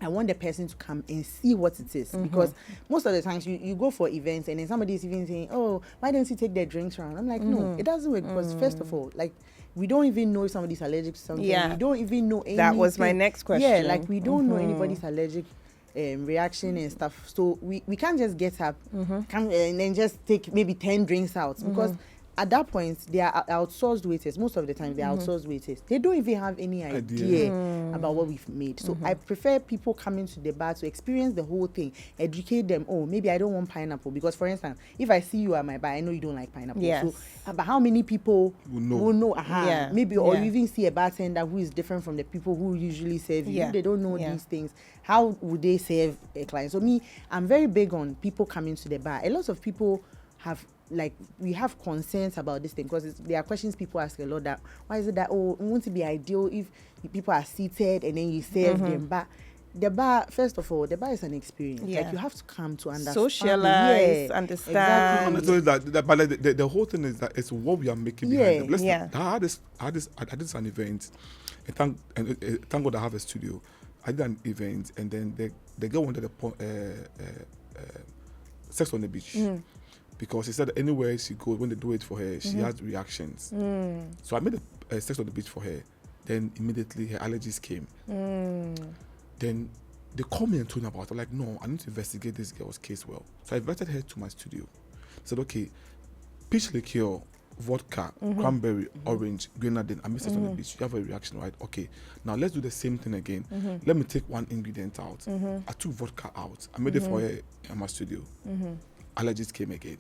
I want the person to come and see what it is. Because most of the times you go for events and then somebody is even saying, oh, why don't you take their drinks around? I'm like, no, it doesn't work because first of all, like, we don't even know if somebody's allergic to something. Yeah. We don't even know anything. That was my next question. Yeah, like we don't know anybody's allergic reaction and stuff. So we can't just get up come, and then just take maybe 10 drinks out because at that point, they are outsourced waiters. Most of the time, they are outsourced waiters. They don't even have any idea about what we've made. So I prefer people coming to the bar to experience the whole thing, educate them. Oh, maybe I don't want pineapple because, for instance, if I see you at my bar, I know you don't like pineapple. Yes. So, but how many people will know? Yeah. Maybe, or you even see a bartender who is different from the people who usually serve you. If they don't know these things, how would they serve a client? So me, I'm very big on people coming to the bar. A lot of people have, like, we have concerns about this thing because there are questions people ask a lot that why is it that, oh, it won't be ideal if people are seated and then you serve them. But the bar, first of all, the bar is an experience. Like, you have to come to understand, socialize, understand. Exactly. But the whole thing is that it's what we are making behind them. Listen, I did an event, and thank God I have a studio. I did an event, and then the girl wanted sex on the beach. Because she said anywhere she goes, when they do it for her, she has reactions. So I made a sex on the beach for her. Then immediately her allergies came. Then they called me and told me about it. I'm like, no, I need to investigate this girl's case well. So I invited her to my studio. Said, okay, peach liqueur, vodka, cranberry, orange, grenadine. I mixed it on the beach. You have a reaction, right? Okay, now let's do the same thing again. Let me take one ingredient out. I took vodka out. I made it for her in my studio. Allergies came again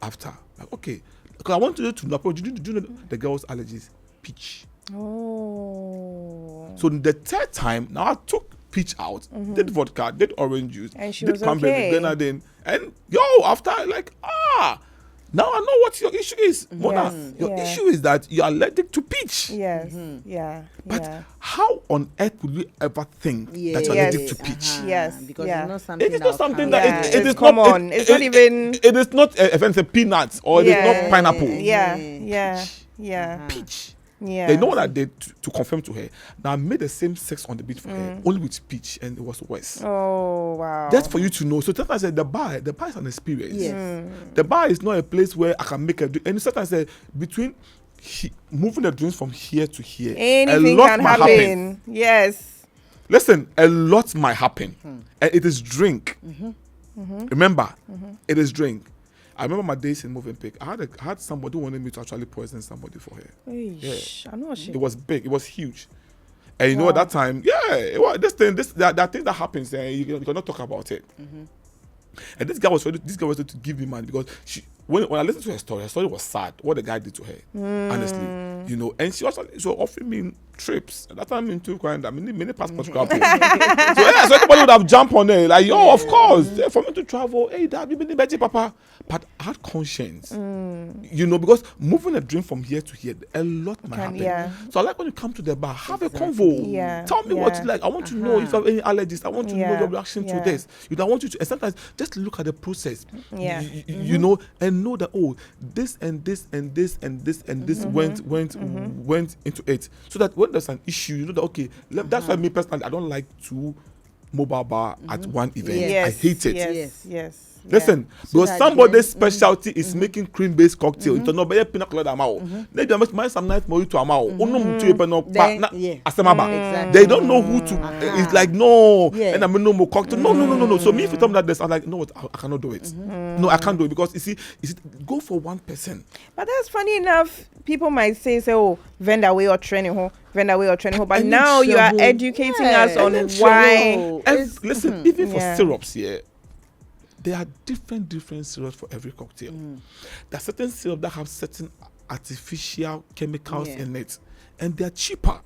after. Like, okay, because I want you to know, do you know the girl's allergies? Peach. Oh. So the third time, now I took peach out, did vodka, did orange juice, and she did was cranberry, okay. grenadine, and after, like, now I know what your issue is. Mona, your issue is that you're allergic to peach. Yes. But how on earth would you ever think that you're allergic to peach? Yes. Because it's not something It is not something that it is common. It's not even. It is not peanuts or it is not pineapple. Peach. Yeah. They know what I did to confirm to her. Now I made the same sex on the beach for her, only with peach, and it was worse. Oh wow. That's for you to know. So sometimes I said the bar is an experience. Yes. The bar is not a place where I can make a drink. And sometimes I say between moving the drinks from here to here, anything a lot can might happen. Yes. Listen, a lot might happen, and it is drink. Remember, it is drink. I remember my days in Movenpick. I had somebody who wanted me to actually poison somebody for her. I know she. It was big. It was huge. And you know, at that time, there are things that happens, and you cannot talk about it. And this girl was ready to give me money because when I listened to her story was sad. What the guy did to her, honestly, And she was offering me trips. At that time, into Canada, many passports grab. So everybody would have jumped on it, like, of course, for me to travel. Hey, that be better, Papa. But I had conscience, because moving a drink from here to here, a lot might happen. Yeah. So I like when you come to the bar, have a convo. Yeah. Tell me what you like. I want to know if you have any allergies. I want to know your reaction to this. I want you to, and sometimes just look at the process. You know, and know that this and this and this and this and this went into it, so that when there's an issue, you know that that's why me personally I don't like to mobile bar at one event. I hate it. Yes. Listen, because somebody's specialty is making cream-based cocktail. It's not pina colada amao. Maybe I must some night more to amao. They don't know who to. It's like no, and I'm no more cocktail. No. So me, if you tell me that this, I'm like, no, I cannot do it. No, I can't do it because you see, go for one person. But that's funny enough. People might say, vendor way or training home. But now you are educating us on why. Listen, even for syrups here. There are different syrups for every cocktail. There are certain syrups that have certain artificial chemicals in it, and they are cheaper.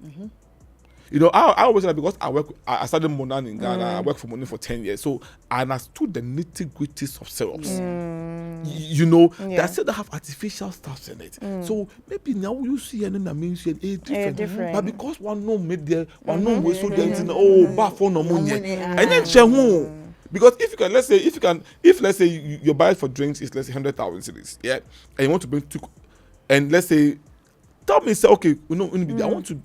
I always like, because I started Monan in Ghana. I worked for Monan for 10 years, so I understood the nitty-gritties of syrups. There are still that have artificial stuff in it. So maybe now you see and then I mean different. But because one no made there, one no way so there bar for no money, and then because if let's say your buy for drinks is let's say 100,000 cedis, and you want to bring two, and let's say, tell me, say, okay, I want to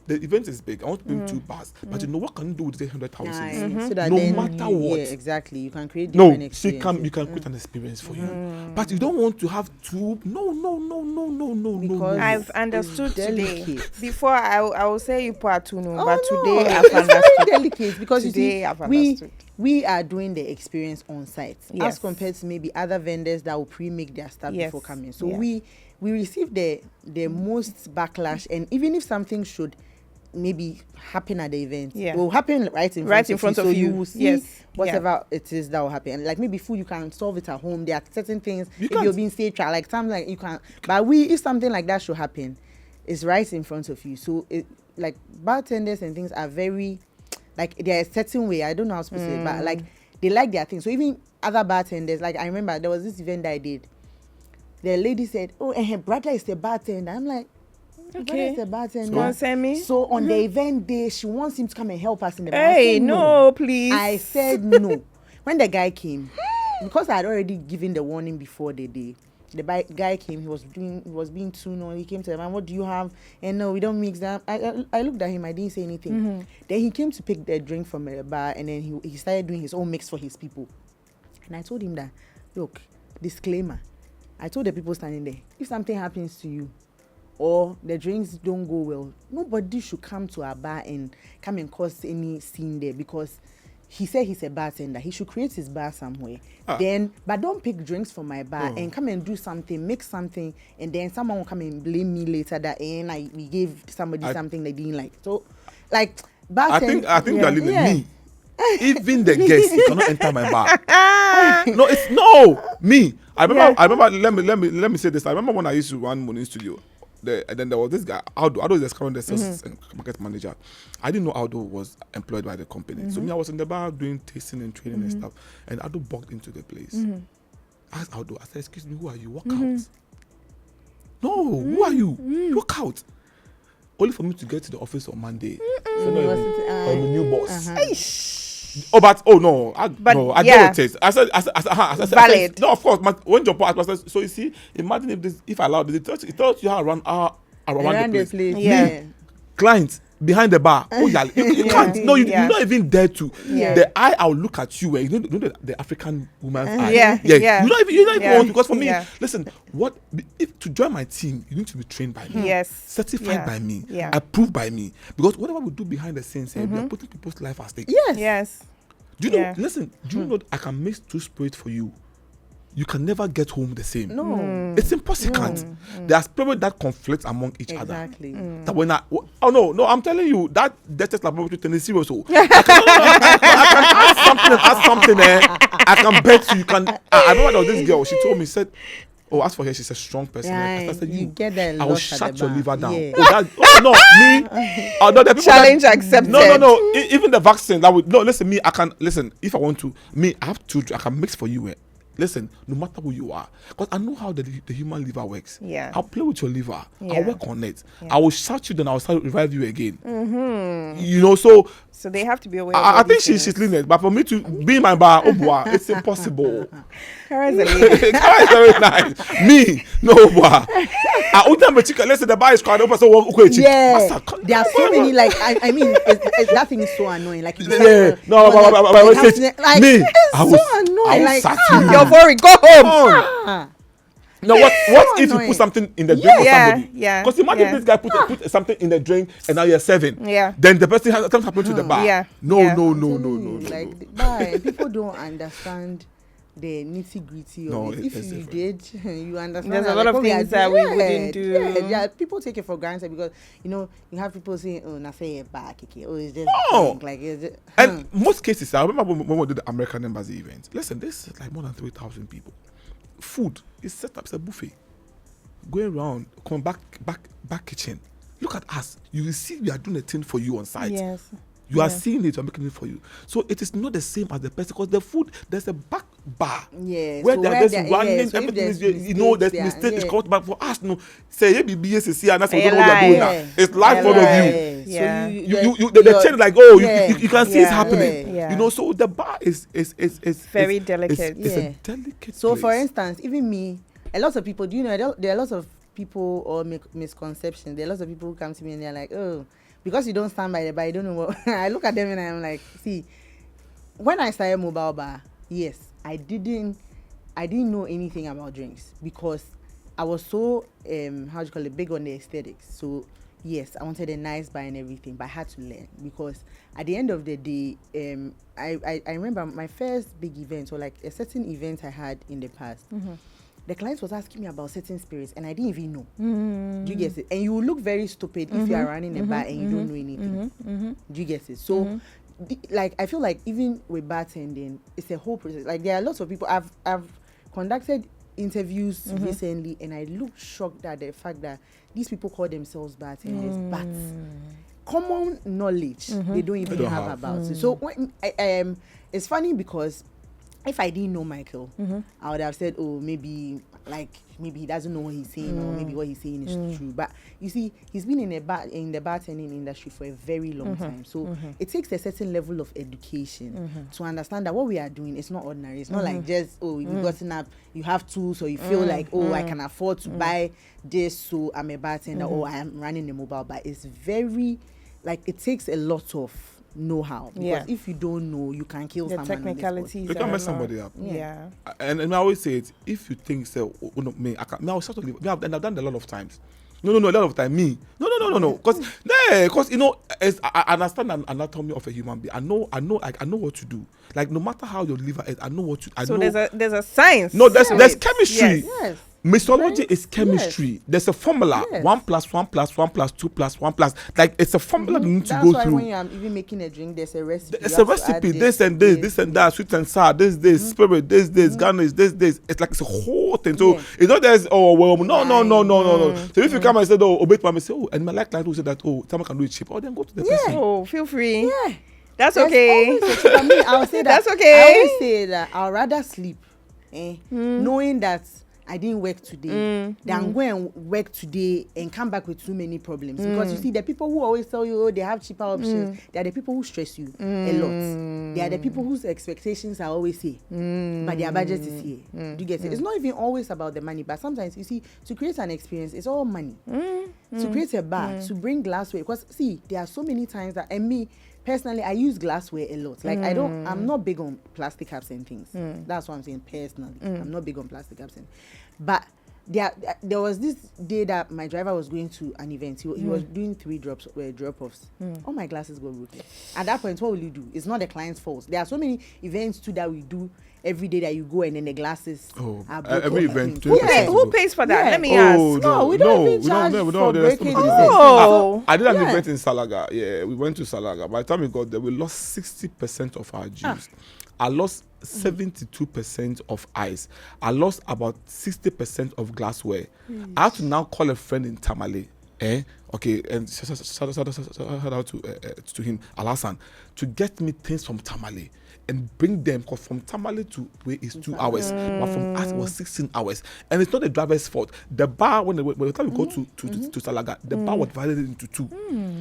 the event is big. I want to bring 2 bars, but you know what can you do with the 100,000? So that No then matter what. Yeah, exactly. You can create different No, experiences. you can create an experience for you, but you don't want to have 2. No. Because I've understood today. delicate. Before I will say you part two, no, Oh, but no, today I've it's very understood. delicate because Today you see, I've understood. we are doing the experience on site Yes. as compared to maybe other vendors that will pre-make their stuff Yes. before coming. So Yeah. we receive the most backlash, and even if something should maybe happen at the event, Yeah. it will happen right in front of so you. you will see Yes. whatever it is that will happen. Like maybe food, you can solve it at home. There are certain things You if you're can't. being safe, like something like you can. But if something like that should happen, it's right in front of you. So like bartenders and things are very, like, they're a certain way. I don't know how to say it, but like they like their things. So even other bartenders, like I remember there was this event that I did. The lady said, "Oh, and her brother is the bartender." I'm like, "Her brother Okay. is the bartender." Go on, send me. So on the event day, she wants him to come and help us in the bar. I Hey, said, no, please. I said no. When the guy came, because I had already given the warning before the day, the guy came. He was being too naughty. He came to the man, "What do you have?" And no, we don't mix that. I looked at him. I didn't say anything. Then he came to pick the drink from the bar, and then he started doing his own mix for his people. And I told him that, look, disclaimer. I told the people standing there, if something happens to you, or the drinks don't go well, nobody should come to our bar and come and cause any scene there, because he said he's a bartender. He should create his bar somewhere. But don't pick drinks from my bar and come and do something, make something, and then someone will come and blame me later that we gave somebody something they didn't like. So, like, bartender. I think you are leaving me. Even the guests cannot enter my bar. Me. I remember. Let me say this. I remember when I used to run Morning Studio. And then there was this guy, Aldo is the current sales and market manager. I didn't know Aldo was employed by the company. So me, I was in the bar doing tasting and training and stuff. And Aldo walked into the place. I asked Aldo, I said, "Excuse me, who are you? Walk out." No, who are you? Walk out. Only for me to get to the office on Monday. So I'm a new boss. No, I get what it is. I said, Valid. No, of course. When your boss says, so you see, imagine if I allowed it tells you how to run around the place. Yeah. Clients behind the bar. Oh yeah, you can't. No, you're not even there to. Yeah. The eye, I'll look at you. You know the African woman's eye. Yeah. You're not even want, because for me, Yeah. listen. If to join my team, you need to be trained by me. Yes. Certified by me. Yeah. Approved by me. Because whatever we do behind the scenes, we are putting people's life at stake. Yes. Do you know? Yeah. Listen. Do you know I can mix 2 spirits for you? You can never get home the same. No. It's impossible. There are spirits that conflict among each other. Exactly. That when I'm telling you that that's laboratory tendency also. I can add something. I can bet you can. I remember there was this girl. She told me, said, "Oh, as for her, she's a strong person." Right. I said, You get that I will lot at shut the your bar. liver down. Yeah. No, the people Challenge accepted. No. Even the vaccine that would listen. Me, I can listen if I want to. Me, I have to. I can mix for you. Listen, no matter who you are, because I know how the human liver works. Yeah. I'll play with your liver. Yeah. I'll work on it. I will shout you, then I'll start revive you again. You know, so they have to be aware. I think she's lenient, but for me to be in my bar, oh boy, it's impossible. Kara is a lady. Kara is very nice. Me, no boy. Listen, the bar is crowded. Yeah, there are so many. Like I mean, that thing is so annoying. Like Me, I was so annoying. Like sat you. Your worry, go home. No, what if you annoying. put something in the drink for somebody? Yeah. Because imagine this guy put something in the drink and now you're serving. Yeah. Then the person has something happen to the bar. Yeah. No. Like the bar, people don't understand the nitty gritty of No, it. it's If you different. did, you understand. There's a that, lot like, of what are things that we doing. wouldn't do. Yeah, people take it for granted because you have people saying, "Oh, na say it back, okay. Oh, it's just No. drink. Like it's just, And most cases, I remember when we did the American Embassy event. Listen, this is like more than 3,000 people. Food is set up, it's a buffet. Going around, come back kitchen. Look at us. You will see we are doing a thing for you on site. Yes. You are seeing it, you're making it for you. So it is not the same as the person because the food, there's a back bar. yeah. Where so they're where just there- running, yeah, so if everything is, there's there's there, mistake, it's yeah. caught back for us, no. Say, BBS and that's what we A don't know what you're doing lie. now. It's live for lie. you. Yeah. So The change like, oh, yeah. you can see it's Yeah. happening. Yeah. You know, so the bar is Very it's- delicate. It's Yeah. a delicate So, place. for instance, even me, a lot of people, there are lots of people or misconceptions. There are lots of people who come to me and they're like, "Oh, because you don't stand by the bar, you don't know what. I look at them and I'm like, see, when I started mobile bar, yes, I didn't know anything about drinks because I was so how do you call it, big on the aesthetics. So yes, I wanted a nice bar and everything, but I had to learn because at the end of the day, I remember my first big event or like a certain event I had in the past. The client was asking me about certain spirits and I didn't even know. Do you get it? And you will look very stupid if you are running a bar and you don't know anything. Do you get it? So like I feel like even with bartending, it's a whole process. Like there are lots of people I've conducted interviews recently and I look shocked at the fact that these people call themselves bartenders, but common knowledge they don't even have about it. So when it's funny because if I didn't know Michael, I would have said, oh, maybe he doesn't know what he's saying, or maybe what he's saying is true. But you see, he's been in the bartending industry for a very long time. So it takes a certain level of education to understand that what we are doing is not ordinary. It's not like just, oh, you've gotten up, you have tools, or you feel like, oh, I can afford to buy this, so I'm a bartender, or I am running a mobile bar. It's very, like, it takes a lot of know-how, because if you don't know, you can kill someone. The technicalities, you can mess somebody up. Yeah. And I always say it, if you think so, me, I was sort of leave, and I've done it a lot of times. No, a lot of time. Me, no, because you know, as I understand an anatomy of a human being. I know what to do. Like no matter how your liver is, I know what to. So there's a science. No, there's chemistry. Yes. Mixology is chemistry. Yes. There's a formula. Yes. 1 + 1 + 1 + 2 + 1 +. Like it's a formula you need to go through. That's why when you're even making a drink, there's a recipe. It's a recipe. This and that, sweet and sour. This spirit. This garnish. This. It's like it's a whole thing. So it's not just no. So if you come and say, oh, obey me, say, oh, and my like who said that, oh, someone can do it cheap. Oh, then go to the person. Oh, feel free. Yeah. That's okay. I'll say that. That's okay. I always say that I'd rather sleep, knowing that I didn't work today than go and work today and come back with too many problems. Because you see, the people who always tell you, oh, they have cheaper options, they are the people who stress you a lot. They are the people whose expectations are always here, but their budget is here. Do you get it? It's not even always about the money, but sometimes you see, to create an experience, it's all money. To create a bar, to bring glassware, because see, there are so many times that, and me personally, I use glassware a lot. Like I'm not big on plastic cups and things. That's what I'm saying personally. I'm not big on plastic cups but there was this day that my driver was going to an event. He was doing 3 drop-offs. All my glasses got broken. At that point, what will you do? It's not the client's fault. There are so many events too that we do every day that you go and then the glasses are broken. Every event. Who pays for that? Let me ask. No, we don't even charge for breakage. I did an event in Salaga. Yeah, we went to Salaga. By the time we got there, we lost 60% of our juice. I lost 72% of ice. I lost about 60% of glassware. I had to now call a friend in Tamale. Okay, and shout out to him, Alasan, to get me things from Tamale and bring them, because from Tamale to where is 2 hours, but from us it was 16 hours. And it's not the driver's fault. The bar, when the time we go to Salaga, the bar was divided into 2.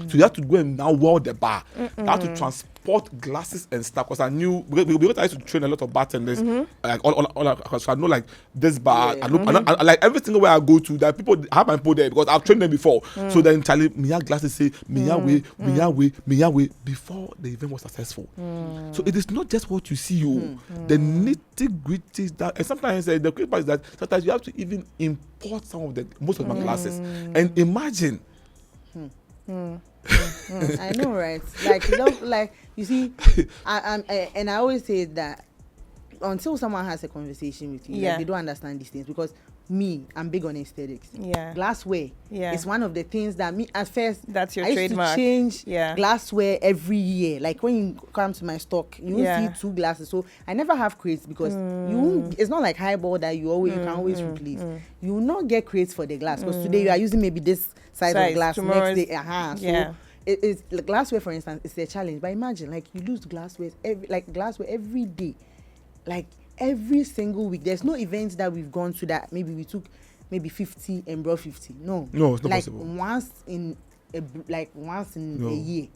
So you have to go and now weld the bar. You have to transport glasses and stuff, because I knew, because I used to train a lot of bartenders, like all so I know like this bar, I know, like every single way I go to, that people I have my people there because I've trained them before. So then Charlie, me have glasses say me way before the event was successful. So it is not just what you see, the nitty gritty that, and sometimes the great part is that sometimes you have to even import most of my glasses, and imagine. I know, right? Like you see, and I always say that until someone has a conversation with you, like, they don't understand these things, because I'm big on aesthetics. Glassware is one of the things that me at first, that's your I used trademark. to change glassware every year. Like when you come to my stock, you will see 2 glasses. So I never have crates, because it's not like highball that you can always replace. You will not get crates for the glass, because today you are using maybe this size of glass, next day so it's like glassware, for instance, it's a challenge. But imagine, like, you lose glassware every day, like every single week. There's no events that we've gone to that maybe we took 50 and brought 50. No, it's not like possible. once in a year.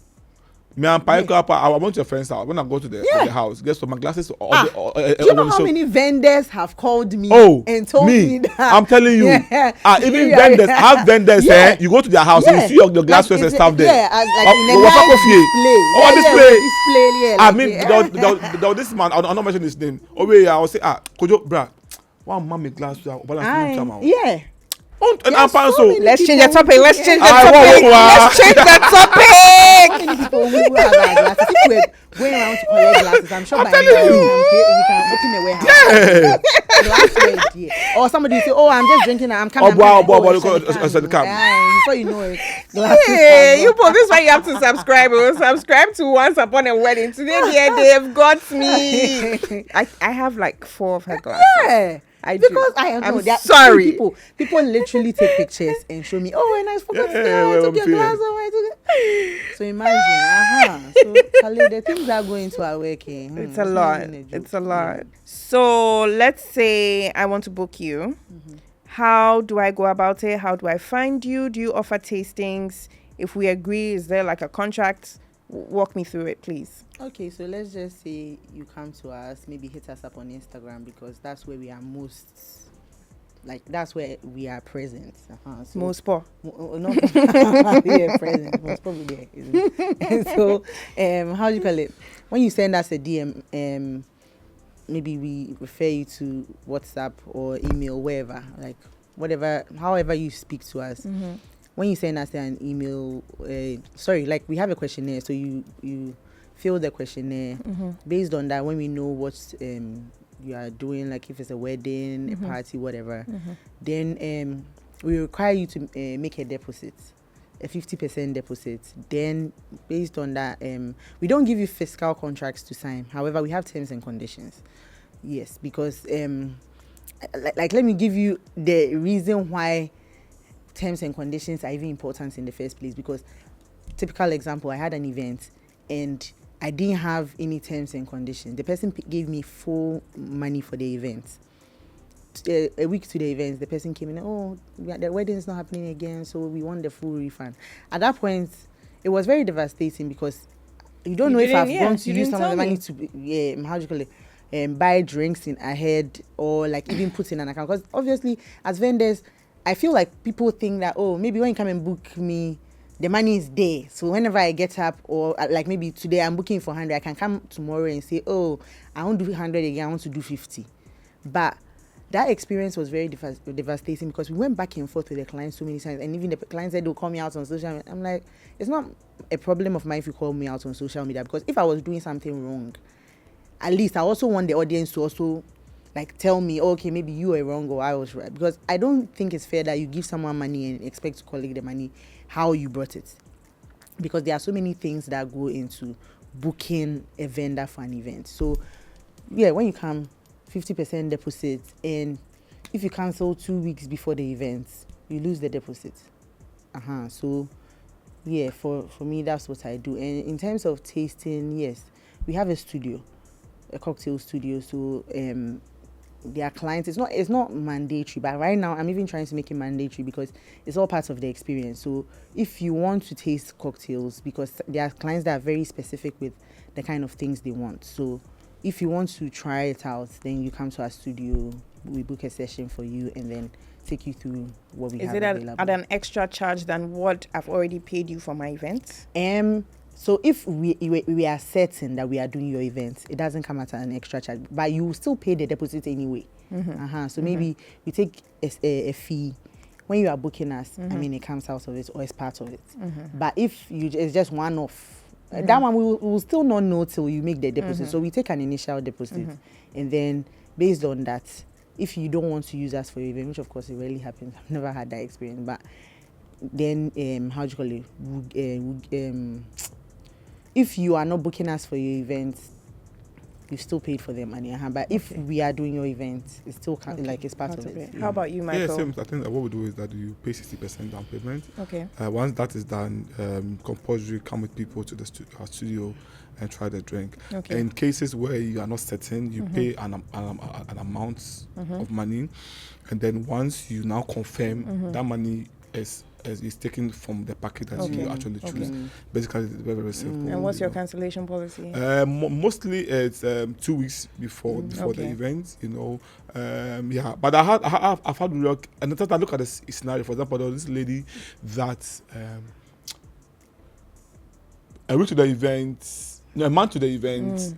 Me and Paiko, I went to a friend's house. When I go to the house, get some my glasses. Do you know how many vendors have called me and told me that? I'm telling you. Even vendors, I have vendors. You go to their house and you see your glasses and stuff there. Yeah, like in a display. I mean, this man, I'll not mention his name. Oh yeah, I'll say, Kojo, bruh, one mommy glass. Yeah. Let's change the topic. Let's change the topic. Many people who have our glasses. If we're going around to collect glasses, I'm sure by now we can open a warehouse. Glassware, or somebody will say, "Oh, I'm just drinking. I'm coming." Before you know it, glasses. Hey, you put this why you have to subscribe. Subscribe to Once Upon a Wedding. Today, they've got me. I have like 4 of her glasses. Yeah. I'm sorry. People literally take pictures and show me. Oh, and I forgot to took your glass. So imagine, So Khalid, the things that go into our working. It's a lot. It's a lot. So let's say I want to book you. How do I go about it? How do I find you? Do you offer tastings? If we agree, is there like a contract? Walk me through it, please. Okay, so let's just say you come to us, maybe hit us up on Instagram because that's where we are most, like that's where we are present. So most poor. Yeah, present. Most probably there. So, how do you call it? When you send us a DM, maybe we refer you to WhatsApp or email, wherever, like whatever, however you speak to us. When you send us an email, like we have a questionnaire, so you fill the questionnaire. Based on that, when we know what you are doing, like if it's a wedding, a party, whatever, then we require you to make a deposit, a 50% deposit. Then based on that, we don't give you fiscal contracts to sign. However, we have terms and conditions. Yes, because like let me give you the reason why terms and conditions are even important in the first place. Because typical example, I had an event and I didn't have any terms and conditions. The person gave me full money for the event. A week to the event, the person came in, the wedding is not happening again, so we want the full refund. At that point, it was very devastating because you don't know if I've gone to use some of the money to buy drinks in ahead or like even put in an account. Because obviously, as vendors, I feel like people think that, maybe when you come and book me, the money is there. So whenever I get up, or like maybe today I'm booking for 100, I can come tomorrow and say, I won't do 100 again, I want to do 50. But that experience was very devastating because we went back and forth with the clients so many times. And even the client said they'll call me out on social media. I'm like, it's not a problem of mine if you call me out on social media, because if I was doing something wrong, at least I also want the audience to also like tell me, okay, maybe you were wrong or I was right. Because I don't think it's fair that you give someone money and expect to collect the money how you brought it. Because there are so many things that go into booking a vendor for an event. So yeah, when you come, 50% deposit, and if you cancel 2 weeks before the event, you lose the deposit. So yeah, for me, that's what I do. And in terms of tasting, yes, we have a studio, a cocktail studio. So their clients, it's not mandatory, but right now I'm even trying to make it mandatory because it's all part of the experience. So if you want to taste cocktails, because there are clients that are very specific with the kind of things they want. So if you want to try it out, then you come to our studio, we book a session for you and then take you through what we have available. Is it at an extra charge than what I've already paid you for my event? So if we are certain that we are doing your event, it doesn't come at an extra charge, but you will still pay the deposit anyway. So maybe we take a fee when you are booking us. I mean, it comes out of it or it's part of it. But if it's just one off, that one we will still not know till you make the deposit. So we take an initial deposit, and then based on that, if you don't want to use us for your event, which of course it rarely happens, I've never had that experience, but then if you are not booking us for your event, you still paid for the money. But if we are doing your event, it's still like it's part of it. How about you, Michael? Yeah, same. I think that what we do is that you pay 60% down payment. Okay. Once that is done, compulsory come with people to our studio and try the drink. Okay. In cases where you are not certain, you pay an amount of money, and then once you now confirm, that money is It's taken from the package that you actually choose. Basically, it's very, very simple. And what's your cancellation policy? Mostly it's 2 weeks before the event, but I've had real, and then I look at the scenario. For example, there was this lady that I went to the event, a month to the event.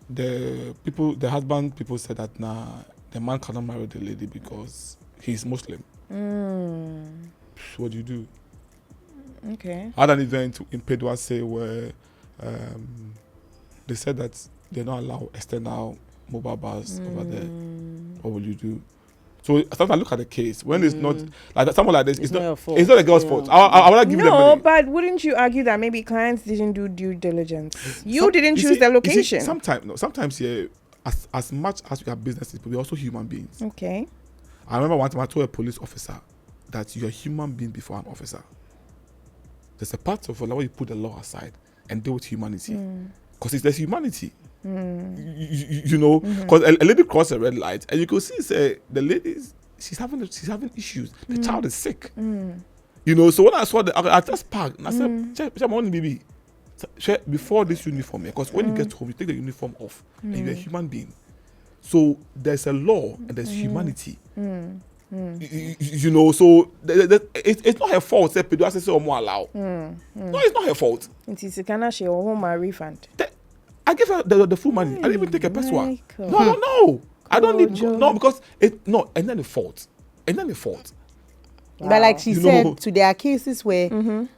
The husband people said that the man cannot marry the lady because he's Muslim. What do you do? Okay. I had an event in Pedwase where they said that they don't allow external mobile bars over there. What will you do? So sometimes I look at the case when it's not like someone like this. It's not your fault. It's not a girl's fault. I want to give them money. No, but wouldn't you argue that maybe clients didn't do due diligence? You didn't choose the location. Sometimes as much as we are business people, we're also human beings. Okay. I remember one time I told a police officer that you're a human being before an officer. There's a part of where you put the law aside and deal with humanity. Because there's humanity. Because a lady crossed a red light and you could see the lady, she's having issues. The child is sick. So when I saw I just parked and I said, check my own baby. Before this uniform, because when you get home, you take the uniform off and you're a human being. So there's a law and there's humanity. So it's not her fault. Say Pedro say more allow. No, it's not her fault. She will my refund. I give her the full money. I didn't even take a peso. No. I don't need because and then the fault. Wow. But like she said, so there are cases where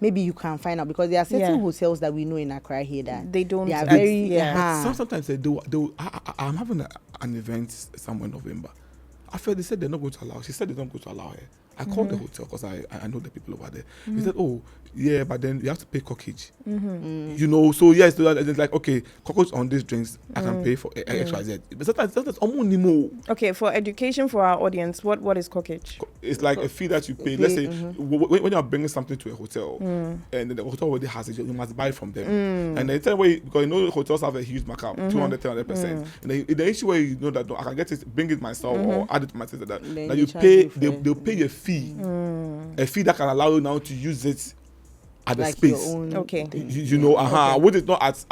maybe you can find out because there are certain hotels that we know in Accra here that they don't. They are very. Sometimes they do. I'm having an event somewhere in November. After they said they're not going to allow. She said they're not going to allow her. I called the hotel because I know the people over there. He said, "Oh, yeah, but then you have to pay cockage." So yes, it's like okay, cockage on these drinks I can pay for XYZ. But sometimes almost more. Okay, for education for our audience, what is cockage? It's like a fee that you pay. Let's say when you are bringing something to a hotel, and the hotel already has it, you must buy from them. And the same way because hotels have a huge markup, 200%. And the issue where you know that I can get it, bring it myself or add it to myself that you pay, they'll pay a fee, a fee that can allow you now to use it at the space. Okay. Which is not as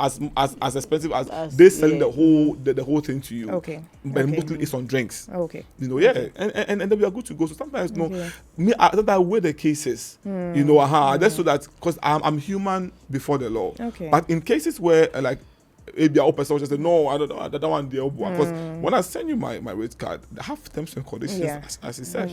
expensive as they selling the whole thing to you. Okay. But mostly it's on drinks. Okay. And then we are good to go. So sometimes I weigh the cases. That's so that because I'm human before the law. Okay. But in cases where like maybe our person just say no, I don't want the because when I send you my rate card, they have terms and conditions as it says.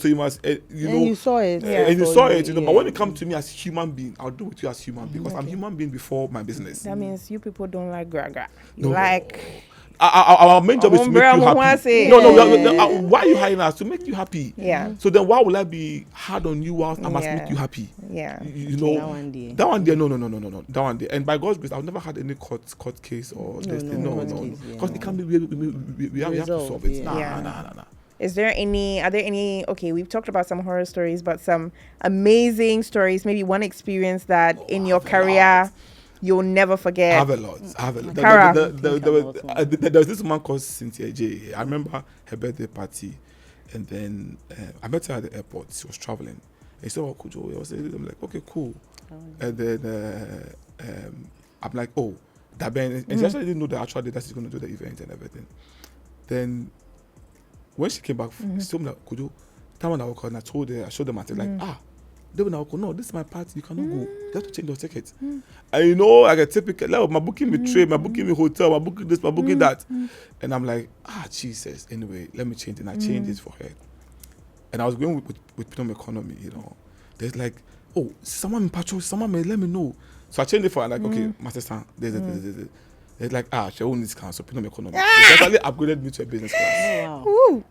So you must and you saw it. And you saw it, But when it comes to me as human being, I'll do with you as human being because I'm human being before my business. That means you people don't like gra. Our main job is to make you happy. Why are you hiring us? To make you happy. Yeah. So then why will I be hard on you whilst I must make you happy? Yeah. That one day. No. That one day. And by God's grace, I've never had any court case or this thing. No. Because it can be, we have to solve it. Nah. Are there any, okay, we've talked about some horror stories, but some amazing stories, maybe one experience that in your career you'll never forget? I have a lot. There was this woman called Cynthia J. I remember her birthday party, and then I met her at the airport. She was traveling. And she said, "Oh, Kujo." I'm like, "Okay, cool." And then I'm like, "Oh, that band." And she actually didn't know the actual day that she's going to do the event and everything. Then when she came back, she told me that, "Kujo, time when I walked and I told her, I showed them, I said, they will now go, no, this is my party, you cannot go. You have to change your ticket." And like a typical, like, my booking me train, my booking me hotel, my booking this, my booking that. And I'm like, Jesus, anyway, let me change it. And I changed it for her. And I was going with Pinot Economy, There's like, oh, someone in patrol, someone may let me know. So I changed it for her, like, okay, my sister, there's like, she won't need discount, so Pinot Economy. They actually upgraded me to a business class. Oh, wow. Ooh,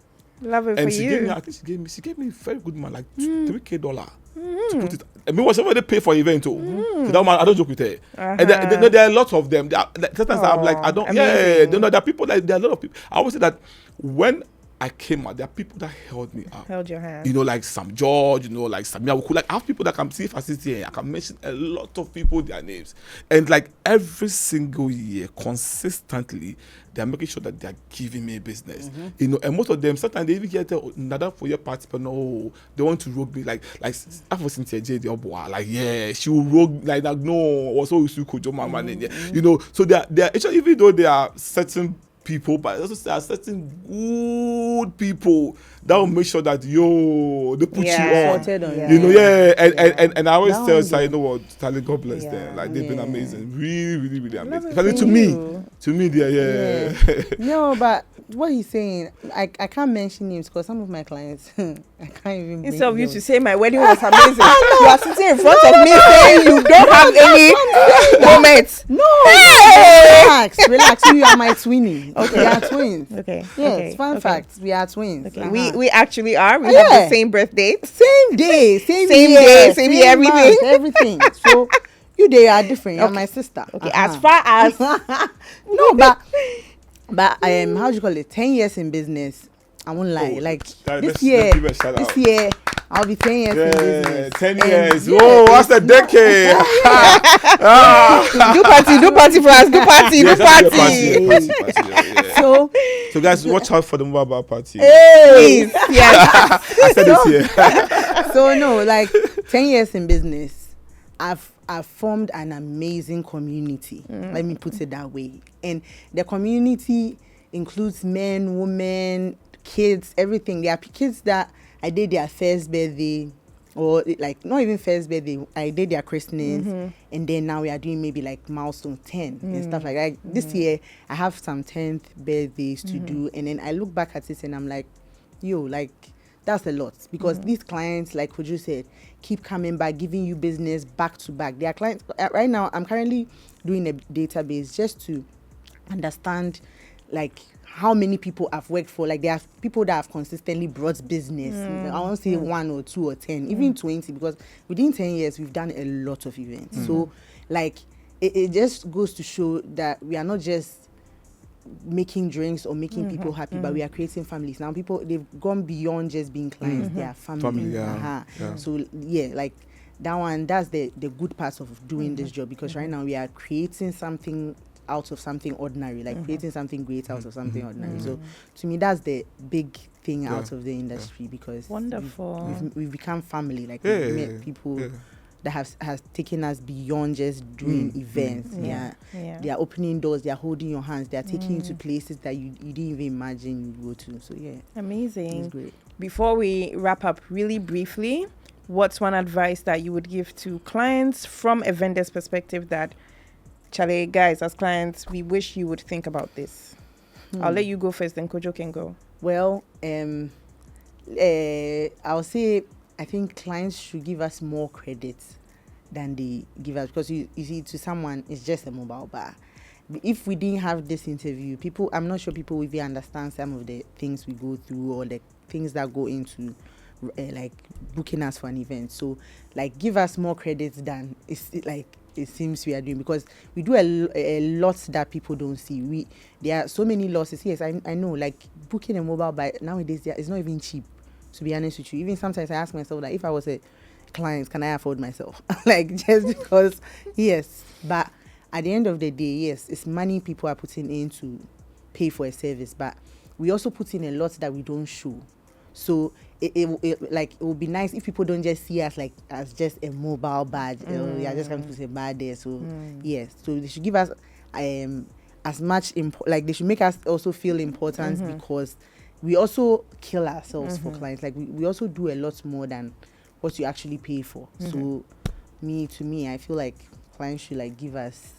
love it and for you. I think she gave me very good man, like $3,000 to put it. I mean, whatever they pay for event too. So that man, I don't joke with her. And there are lots of them. Sometimes I'm like, I don't. Amazing. There are people like there are a lot of people. I always say that when I came out, there are people that held me up. Held your hand. You know, like Sam George, you know, like Samia Wuku. Like, I have people that can see if I sit here, I can mention a lot of people, their names. And like every single year, consistently, they are making sure that they are giving me business. You know, and most of them, sometimes they even get another for your party, but no, they want to rogue me. Like after Cynthia J, the boy, like, yeah, she will rogue like that. No, also Usuko Mama, you know, so they are actually, even though there are certain people, but also there are certain good people that will make sure that they put you on. You know, and I always tell Sai, you know what, Tali, God bless them. Like they've been amazing, really, really, really amazing. Especially to me, they No, but what he's saying, I can't mention names because some of my clients, I can't even. Instead of you to say my wedding was amazing, you are sitting in front of me saying you don't have any moments. No, relax. You are my twinning. Okay, we are twins. Okay. Yes, fun fact. We are twins. Okay. We actually are. We have the same birth date. Same day, same year, everything. Month, everything. So they are different. You're my sister. Okay. As far as no, but how do you call it? 10 years in business. I won't lie. Like this year, I'll be 10 years in business. 10 years. Oh, what's the decade? Do party for us. Do party. So guys, watch out for the mobile party. Please. Yeah. I said it here. So no, like 10 years in business, I've formed an amazing community. Let me put it that way. And the community includes men, women, kids, everything. There are kids that I did their first birthday, or like not even first birthday, I did their christenings, and then now we are doing maybe like milestone 10 and stuff like that. This year I have some 10th birthdays to do, and then I look back at it and I'm like, like that's a lot, because these clients, like Kojo said, keep coming back, giving you business back to back. They are clients right now. I'm currently doing a database just to understand like how many people I've worked for. Like there are people that have consistently brought business. I won't say 1 or 2 or 10, even 20, because within 10 years we've done a lot of events. So like it just goes to show that we are not just making drinks or making people happy, but we are creating families. Now people, they've gone beyond just being clients. They are family. So like that one, that's the good part of doing this job, because right now we are creating something out of something ordinary, like creating something great out of something ordinary. So to me, that's the big thing out of the industry, because wonderful, we've become family. Like we've met people that has taken us beyond just doing events. They are opening doors, they are holding your hands, they are taking you to places that you didn't even imagine you'd go to. So amazing. It's great. Before we wrap up, really briefly, what's one advice that you would give to clients from a vendor's perspective that, Charlie, guys, as clients, we wish you would think about this? I'll let you go first, then Kojo can go. Well, I'll say I think clients should give us more credit than they give us, because you see, to someone it's just a mobile bar. If we didn't have this interview, I'm not sure people will even understand some of the things we go through, or the things that go into like booking us for an event. So like give us more credit than it seems we are doing, because we do a lot that people don't see. There are so many losses. Yes, I know, like booking a mobile bar nowadays, it's not even cheap, to be honest with you. Even sometimes I ask myself, like, if I was a client, can I afford myself? Like, just because, yes. But at the end of the day, yes, it's money people are putting in to pay for a service, but we also put in a lot that we don't show. So it would be nice if people don't just see us like as just a mobile badge. You're just going to put a bar there. So yes, so they should give us as much like they should make us also feel important, because we also kill ourselves for clients. Like we also do a lot more than what you actually pay for. So to me, I feel like clients should like give us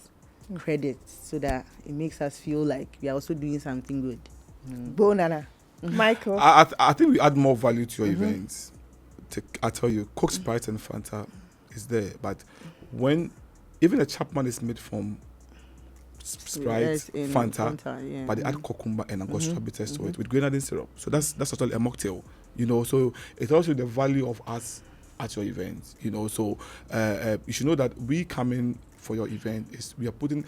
credit, so that it makes us feel like we are also doing something good. Bonana. Michael, I think we add more value to your events. I tell you, Coke, Sprite and Fanta is there, but when even a Chapman is made from Sprite, Fanta, but they add cucumber and Angostura bitters to it with grenadine syrup. So that's totally a mocktail, you know. So it tells you the value of us at your events, you know. So you should know that we come in for your event is we are putting,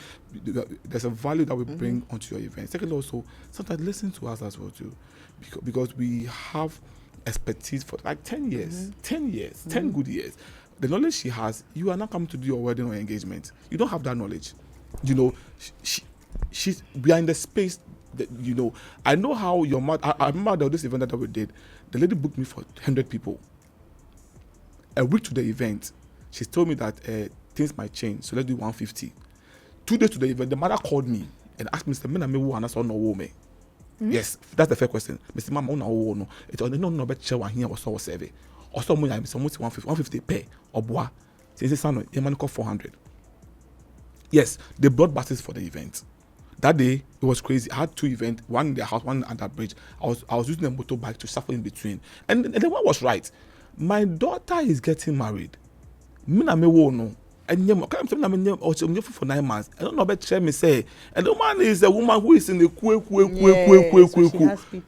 there's a value that we bring onto your event. Second, also, sometimes listen to us as well too, because we have expertise for like 10 years, 10 years, 10 good years. The knowledge she has, you are not coming to do your wedding or engagement. You don't have that knowledge. You know, she's behind the space that, you know, I know how your mother, I remember this event that we did, the lady booked me for 100 people. A week to the event, she told me that things might change, so let's do 150. 2 days to the event, the mother called me and asked me, "Mr. Mename, and I saw no woman." Yes, that's the fair question. Mr. Mama, no, it's on no better share one here or so survey. Or some money, some 150 pay or bois. Since son, a man called 400. Yes, they brought buses for the event. That day it was crazy. I had 2 events, one in the house, one at that bridge. I was using a motorbike to suffer in between, and the one was right. My daughter is getting married. Mina me wo no. And you can't tell me for 9 months. I don't know about me say. And the woman is a woman who is in the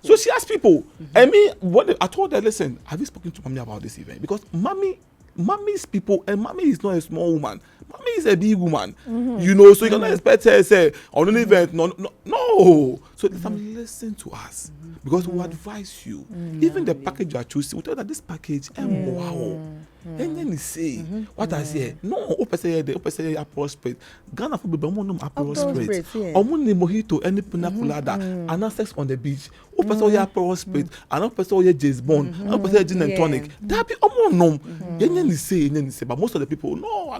So she has people. I mean, I told her, listen, have you spoken to mommy about this event? Because mommy's people, and mommy is not a small woman. Mommy is a big woman. You know, so you cannot expect her to say on an event. No. So listen to us. Because we advise you. Even the package you are choosing, we tell that this package, wow. And then you say, what I say, no, open say Aperol Spritz. Ghana for people, Aperol Spritz. Omuni mojito, any pina colada, and sex on the beach. Open say Aperol Spritz, and open say James Bond, and open say gin and tonic. That be no. Then you say, but most of the people, no.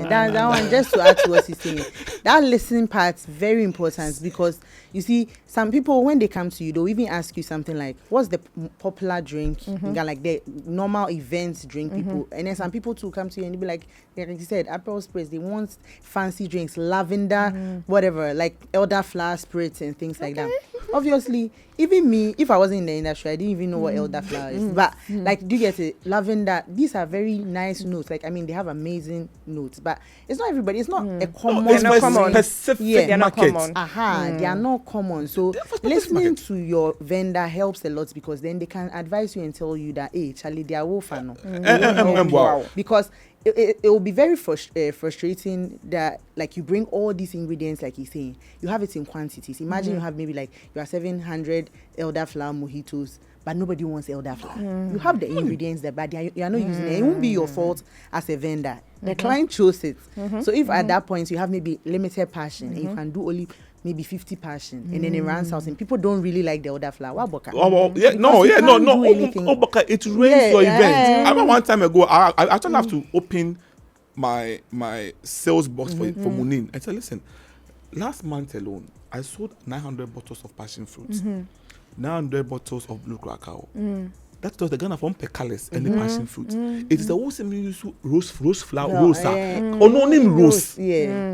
That one, just to add to what he's saying, that listening part is very important, because you see, some people, when they come to you, they'll even ask you something like, what's the popular drink? Like the normal events drink people. And then some people too come to you and they'll be like you said, Aperol Spritz, they want fancy drinks, lavender, whatever, like elderflower spritz and things like that. Obviously, even me, if I wasn't in the industry, I didn't even know what elderflower is. But like, do you get it? Lavender, these are very nice notes. Like, I mean, they have amazing notes, but it's not everybody. It's not a common. It's not common. Specific they're not market. common. They are not common. So listening to your vendor helps a lot, because then they can advise you and tell you that, hey, Charlie, they are wolfano. Wow. Because it will be very frustrating that, like, you bring all these ingredients, like he's saying, you have it in quantities. Imagine you have maybe like you are 700 elderflower mojitos, but nobody wants elderflower. You have the ingredients there, but you are not using it. It won't be your fault as a vendor. The client chose it. So if at that point you have maybe limited passion and you can do only maybe 50 passion, and then it runs out and people don't really like the elderflower. No. It ruins your event. I remember one time ago, I actually have to open my sales box for Munin and say, listen, last month alone, I sold 900 bottles of passion fruit, 900 bottles of blue cacao. That was the Ghana from Pecales and the passion fruit. It is a whole rose flower, rosa. Ononim rose.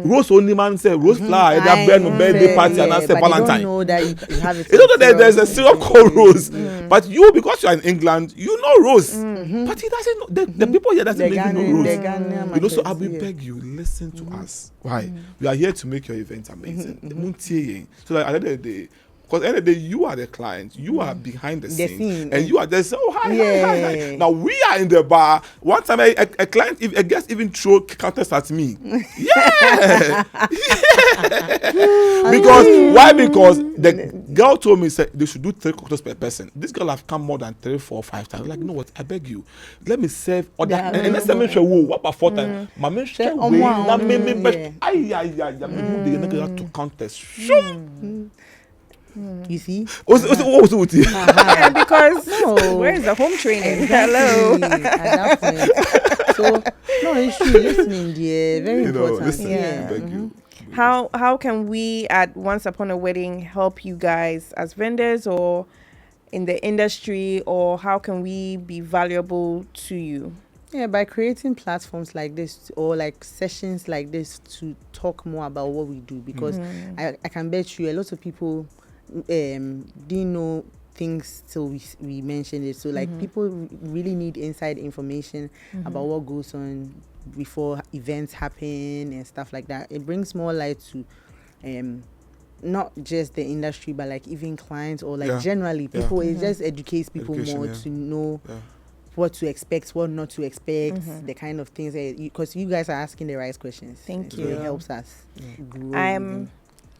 Rose only man say rose flower. That birthday party and I say Valentine. You don't know that you have it. You know that there's a syrup called rose, but you, because you are in England, you know rose. But he doesn't know. The people here doesn't even know rose. You know, so I will beg you, listen to us. Why? We are here to make your event amazing. So that at the end of the day, because at the end of the day, you are the client, you are behind the scene, and you are just hi. Now we are in the bar. One time a client, a guest even throw counters at me. Because why? Because the girl told me said they should do 3 cocktails per person. This girl have come more than 3, 4, 5 times. I'm like, you know what? I beg you, let me serve other. And let's say sure what about 4 times? My men share way. That me but to contest. You see? What was it? Yeah, because where is the home training? Exactly. At that point. So no, it's true. Listening, dear, very important. Listen, beg you. How can we at Once Upon a Wedding help you guys as vendors or in the industry, or how can we be valuable to you? Yeah, by creating platforms like this or like sessions like this to talk more about what we do, because I can bet you a lot of people didn't know things till we mentioned it. So like people really need inside information about what goes on before events happen and stuff like that. It brings more light to not just the industry, but like even clients or like generally people. It just educates people more to know what to expect, what not to expect, the kind of things because you guys are asking the right questions. Thank So you. it helps us grow. I'm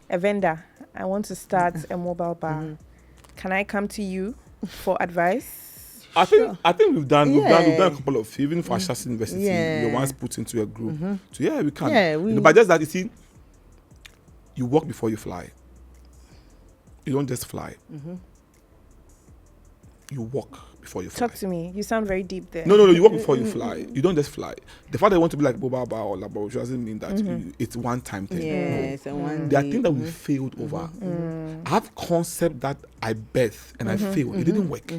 a vendor. I want to start a mobile bar. Can I come to you for advice? I think we've done a Yeah. couple of, even for Ashasi University, Yeah. we once put into a group. So yeah, we can. Yeah, But just that, you see, you walk before you fly. You don't just fly. You walk before you fly. Talk to me. You sound very deep there. No, you walk before you fly. You don't just fly. The fact that you want to be like Boba Ba or Labo doesn't mean that it's one time thing. Yeah, No. it's a one There are day. things that we failed over. I have concept that I birthed and I failed. It didn't work.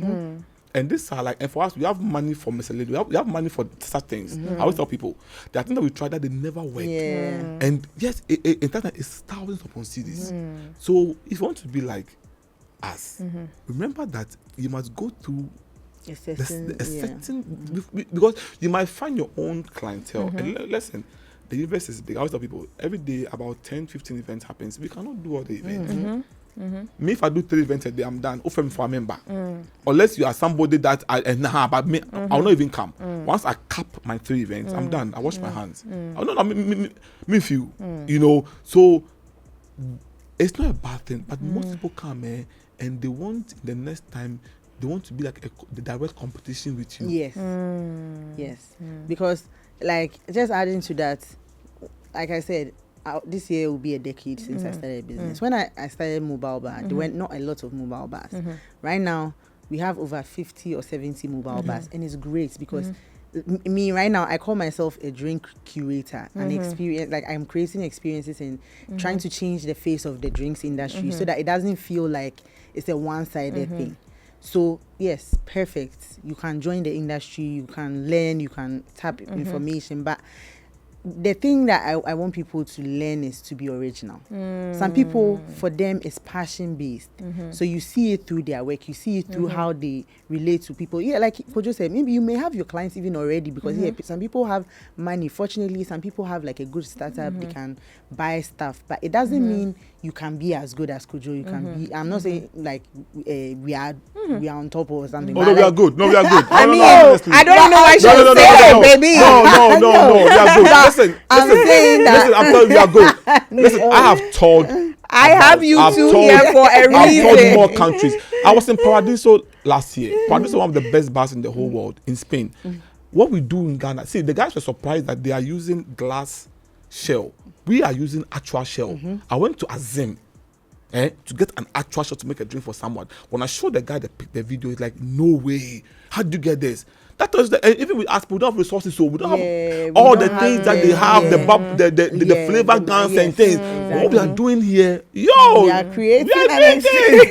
And this are like, and for us, we have money for miscellaneous. We have money for such things. I always tell people, there are things that we tried that they never worked. Yeah. And yes, in fact, it's thousands upon CDs. So if you want to be like us, remember that you must go through a certain, because you might find your own clientele. And listen, the universe is big. I always tell people, every day about 10, 15 events happens. We cannot do all the events. Me, if I do 3 events a day, I'm done. Offer for a member. Unless you are somebody that but me, I will not even come. Once I cap my 3 events, I'm done. I wash my hands. I don't know, me feel, you know. So it's not a bad thing, but most people come and they want the next time. They want to be like the direct competition with you. Yes. Yes. Because, like, just adding to that, like I said, this year will be a decade since I started a business. When I started mobile bar, there were not a lot of mobile bars. Right now, we have over 50 or 70 mobile bars, and it's great because me right now, I call myself a drink curator, an experience. Like, I'm creating experiences and trying to change the face of the drinks industry so that it doesn't feel like it's a one-sided thing. So yes, perfect. You can join the industry, you can learn, you can tap information, but the thing that I want people to learn is to be original. Some people, for them, it's passion based. So you see it through their work, you see it through how they relate to people. Yeah, like Kojo said, maybe you may have your clients even already because some people have money. Fortunately, some people have like a good startup, they can buy stuff, but it doesn't mean you can be as good as Kojo. You can be. I'm not saying like we are on top or something. Oh no, we are good. No, we are good. I mean, honestly. I don't know what No, you're saying, baby. No, we are good. Listen, I'm saying that. listen, I'm telling you, we are good. Listen, I have toured. I have you I've two toured- here for a I've toured reason. more countries. I was in Paradiso last year. Paradiso is one of the best bars in the whole world in Spain. What we do in Ghana, see, the guys were surprised that they are using glass shell. We are using actual shell. I went to Azim to get an actual shell to make a drink for someone. When I showed the guy that picked the video, he's like, no way. How did you get this? That was even with us, we don't have resources, so we don't have all the things that they have, the flavor guns and things. What we are doing here, yo, We are creating.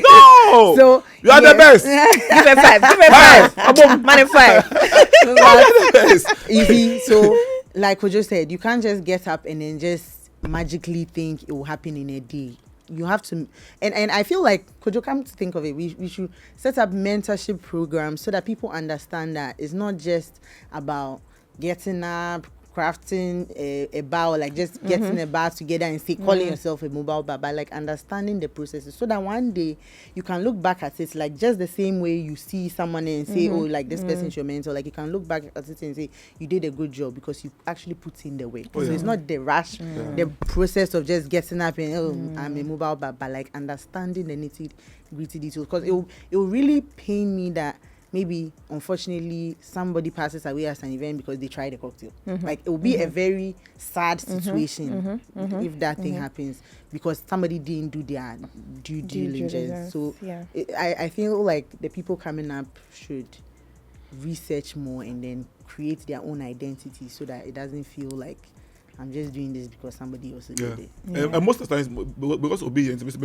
no, So you are the best. Give me 5. Give me 5. Money 5. You are the best. Easy. So, like Kojo said, you can't just get up and then just magically think it will happen in a day. You have to, and I feel like, Kojo, come to think of it, we should set up mentorship programs so that people understand that it's not just about getting up, crafting a bar, or like just getting a bar together and say, calling yourself a mobile bar, but like understanding the processes so that one day you can look back at it like just the same way you see someone and say, oh, like this person's your mentor. Like you can look back at it and say, you did a good job because you actually put in the work. So it's not the rush, the process of just getting up and, oh, I'm a mobile bar, but like understanding the nitty-gritty details. Because it will really pain me that maybe, unfortunately, somebody passes away at an event because they tried a cocktail. Like, it will be a very sad situation if that thing happens because somebody didn't do their due diligence. So, I feel like the people coming up should research more and then create their own identity so that it doesn't feel like I'm just doing this because somebody else did it. And most of the times, because obedience, most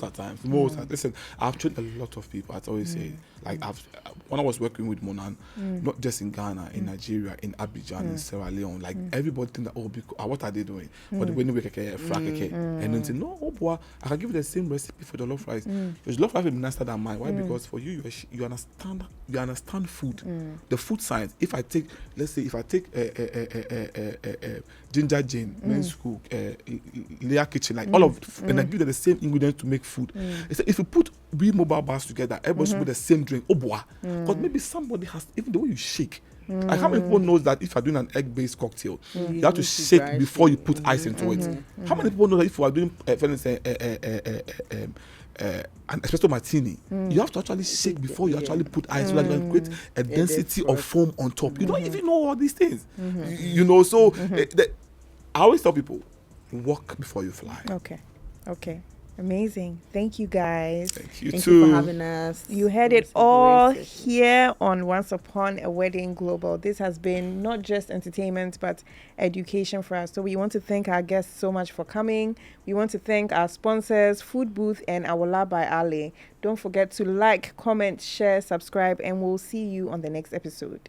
of the times, listen, I've trained a lot of people. I always say, like, when I was working with Monan, not just in Ghana, in Nigeria, in Abidjan, in Sierra Leone, like everybody think that, what are they doing? But when we and then say, no, boy, I can give you the same recipe for the jollof rice. Your jollof rice will be nicer than mine. Why? Because for you understand food, the food science. If I take, let's say, Ginger Jane, Men's Cook, Leah Kitchen, like all of, and I give them the same ingredients to make food. It's if you put we mobile bars together, everybody should put the same drink. Oh boy, because maybe somebody has, even the way you shake. Like how many people knows that if you're doing an egg-based cocktail, you have to shake before you put ice into it? How many people know that if you are doing, for instance, an espresso martini, you have to actually shake before you actually put ice, so that you can create a density of foam on top. You don't even know all these things, you know. So I always tell people, walk before you fly. Okay. Amazing. Thank you, guys. Thank you Thank too. you for having us. You heard it all here on Once Upon a Wedding Global. This has been not just entertainment, but education for us. So we want to thank our guests so much for coming. We want to thank our sponsors, Food Booth and Awala by Ale. Don't forget to like, comment, share, subscribe, and we'll see you on the next episode.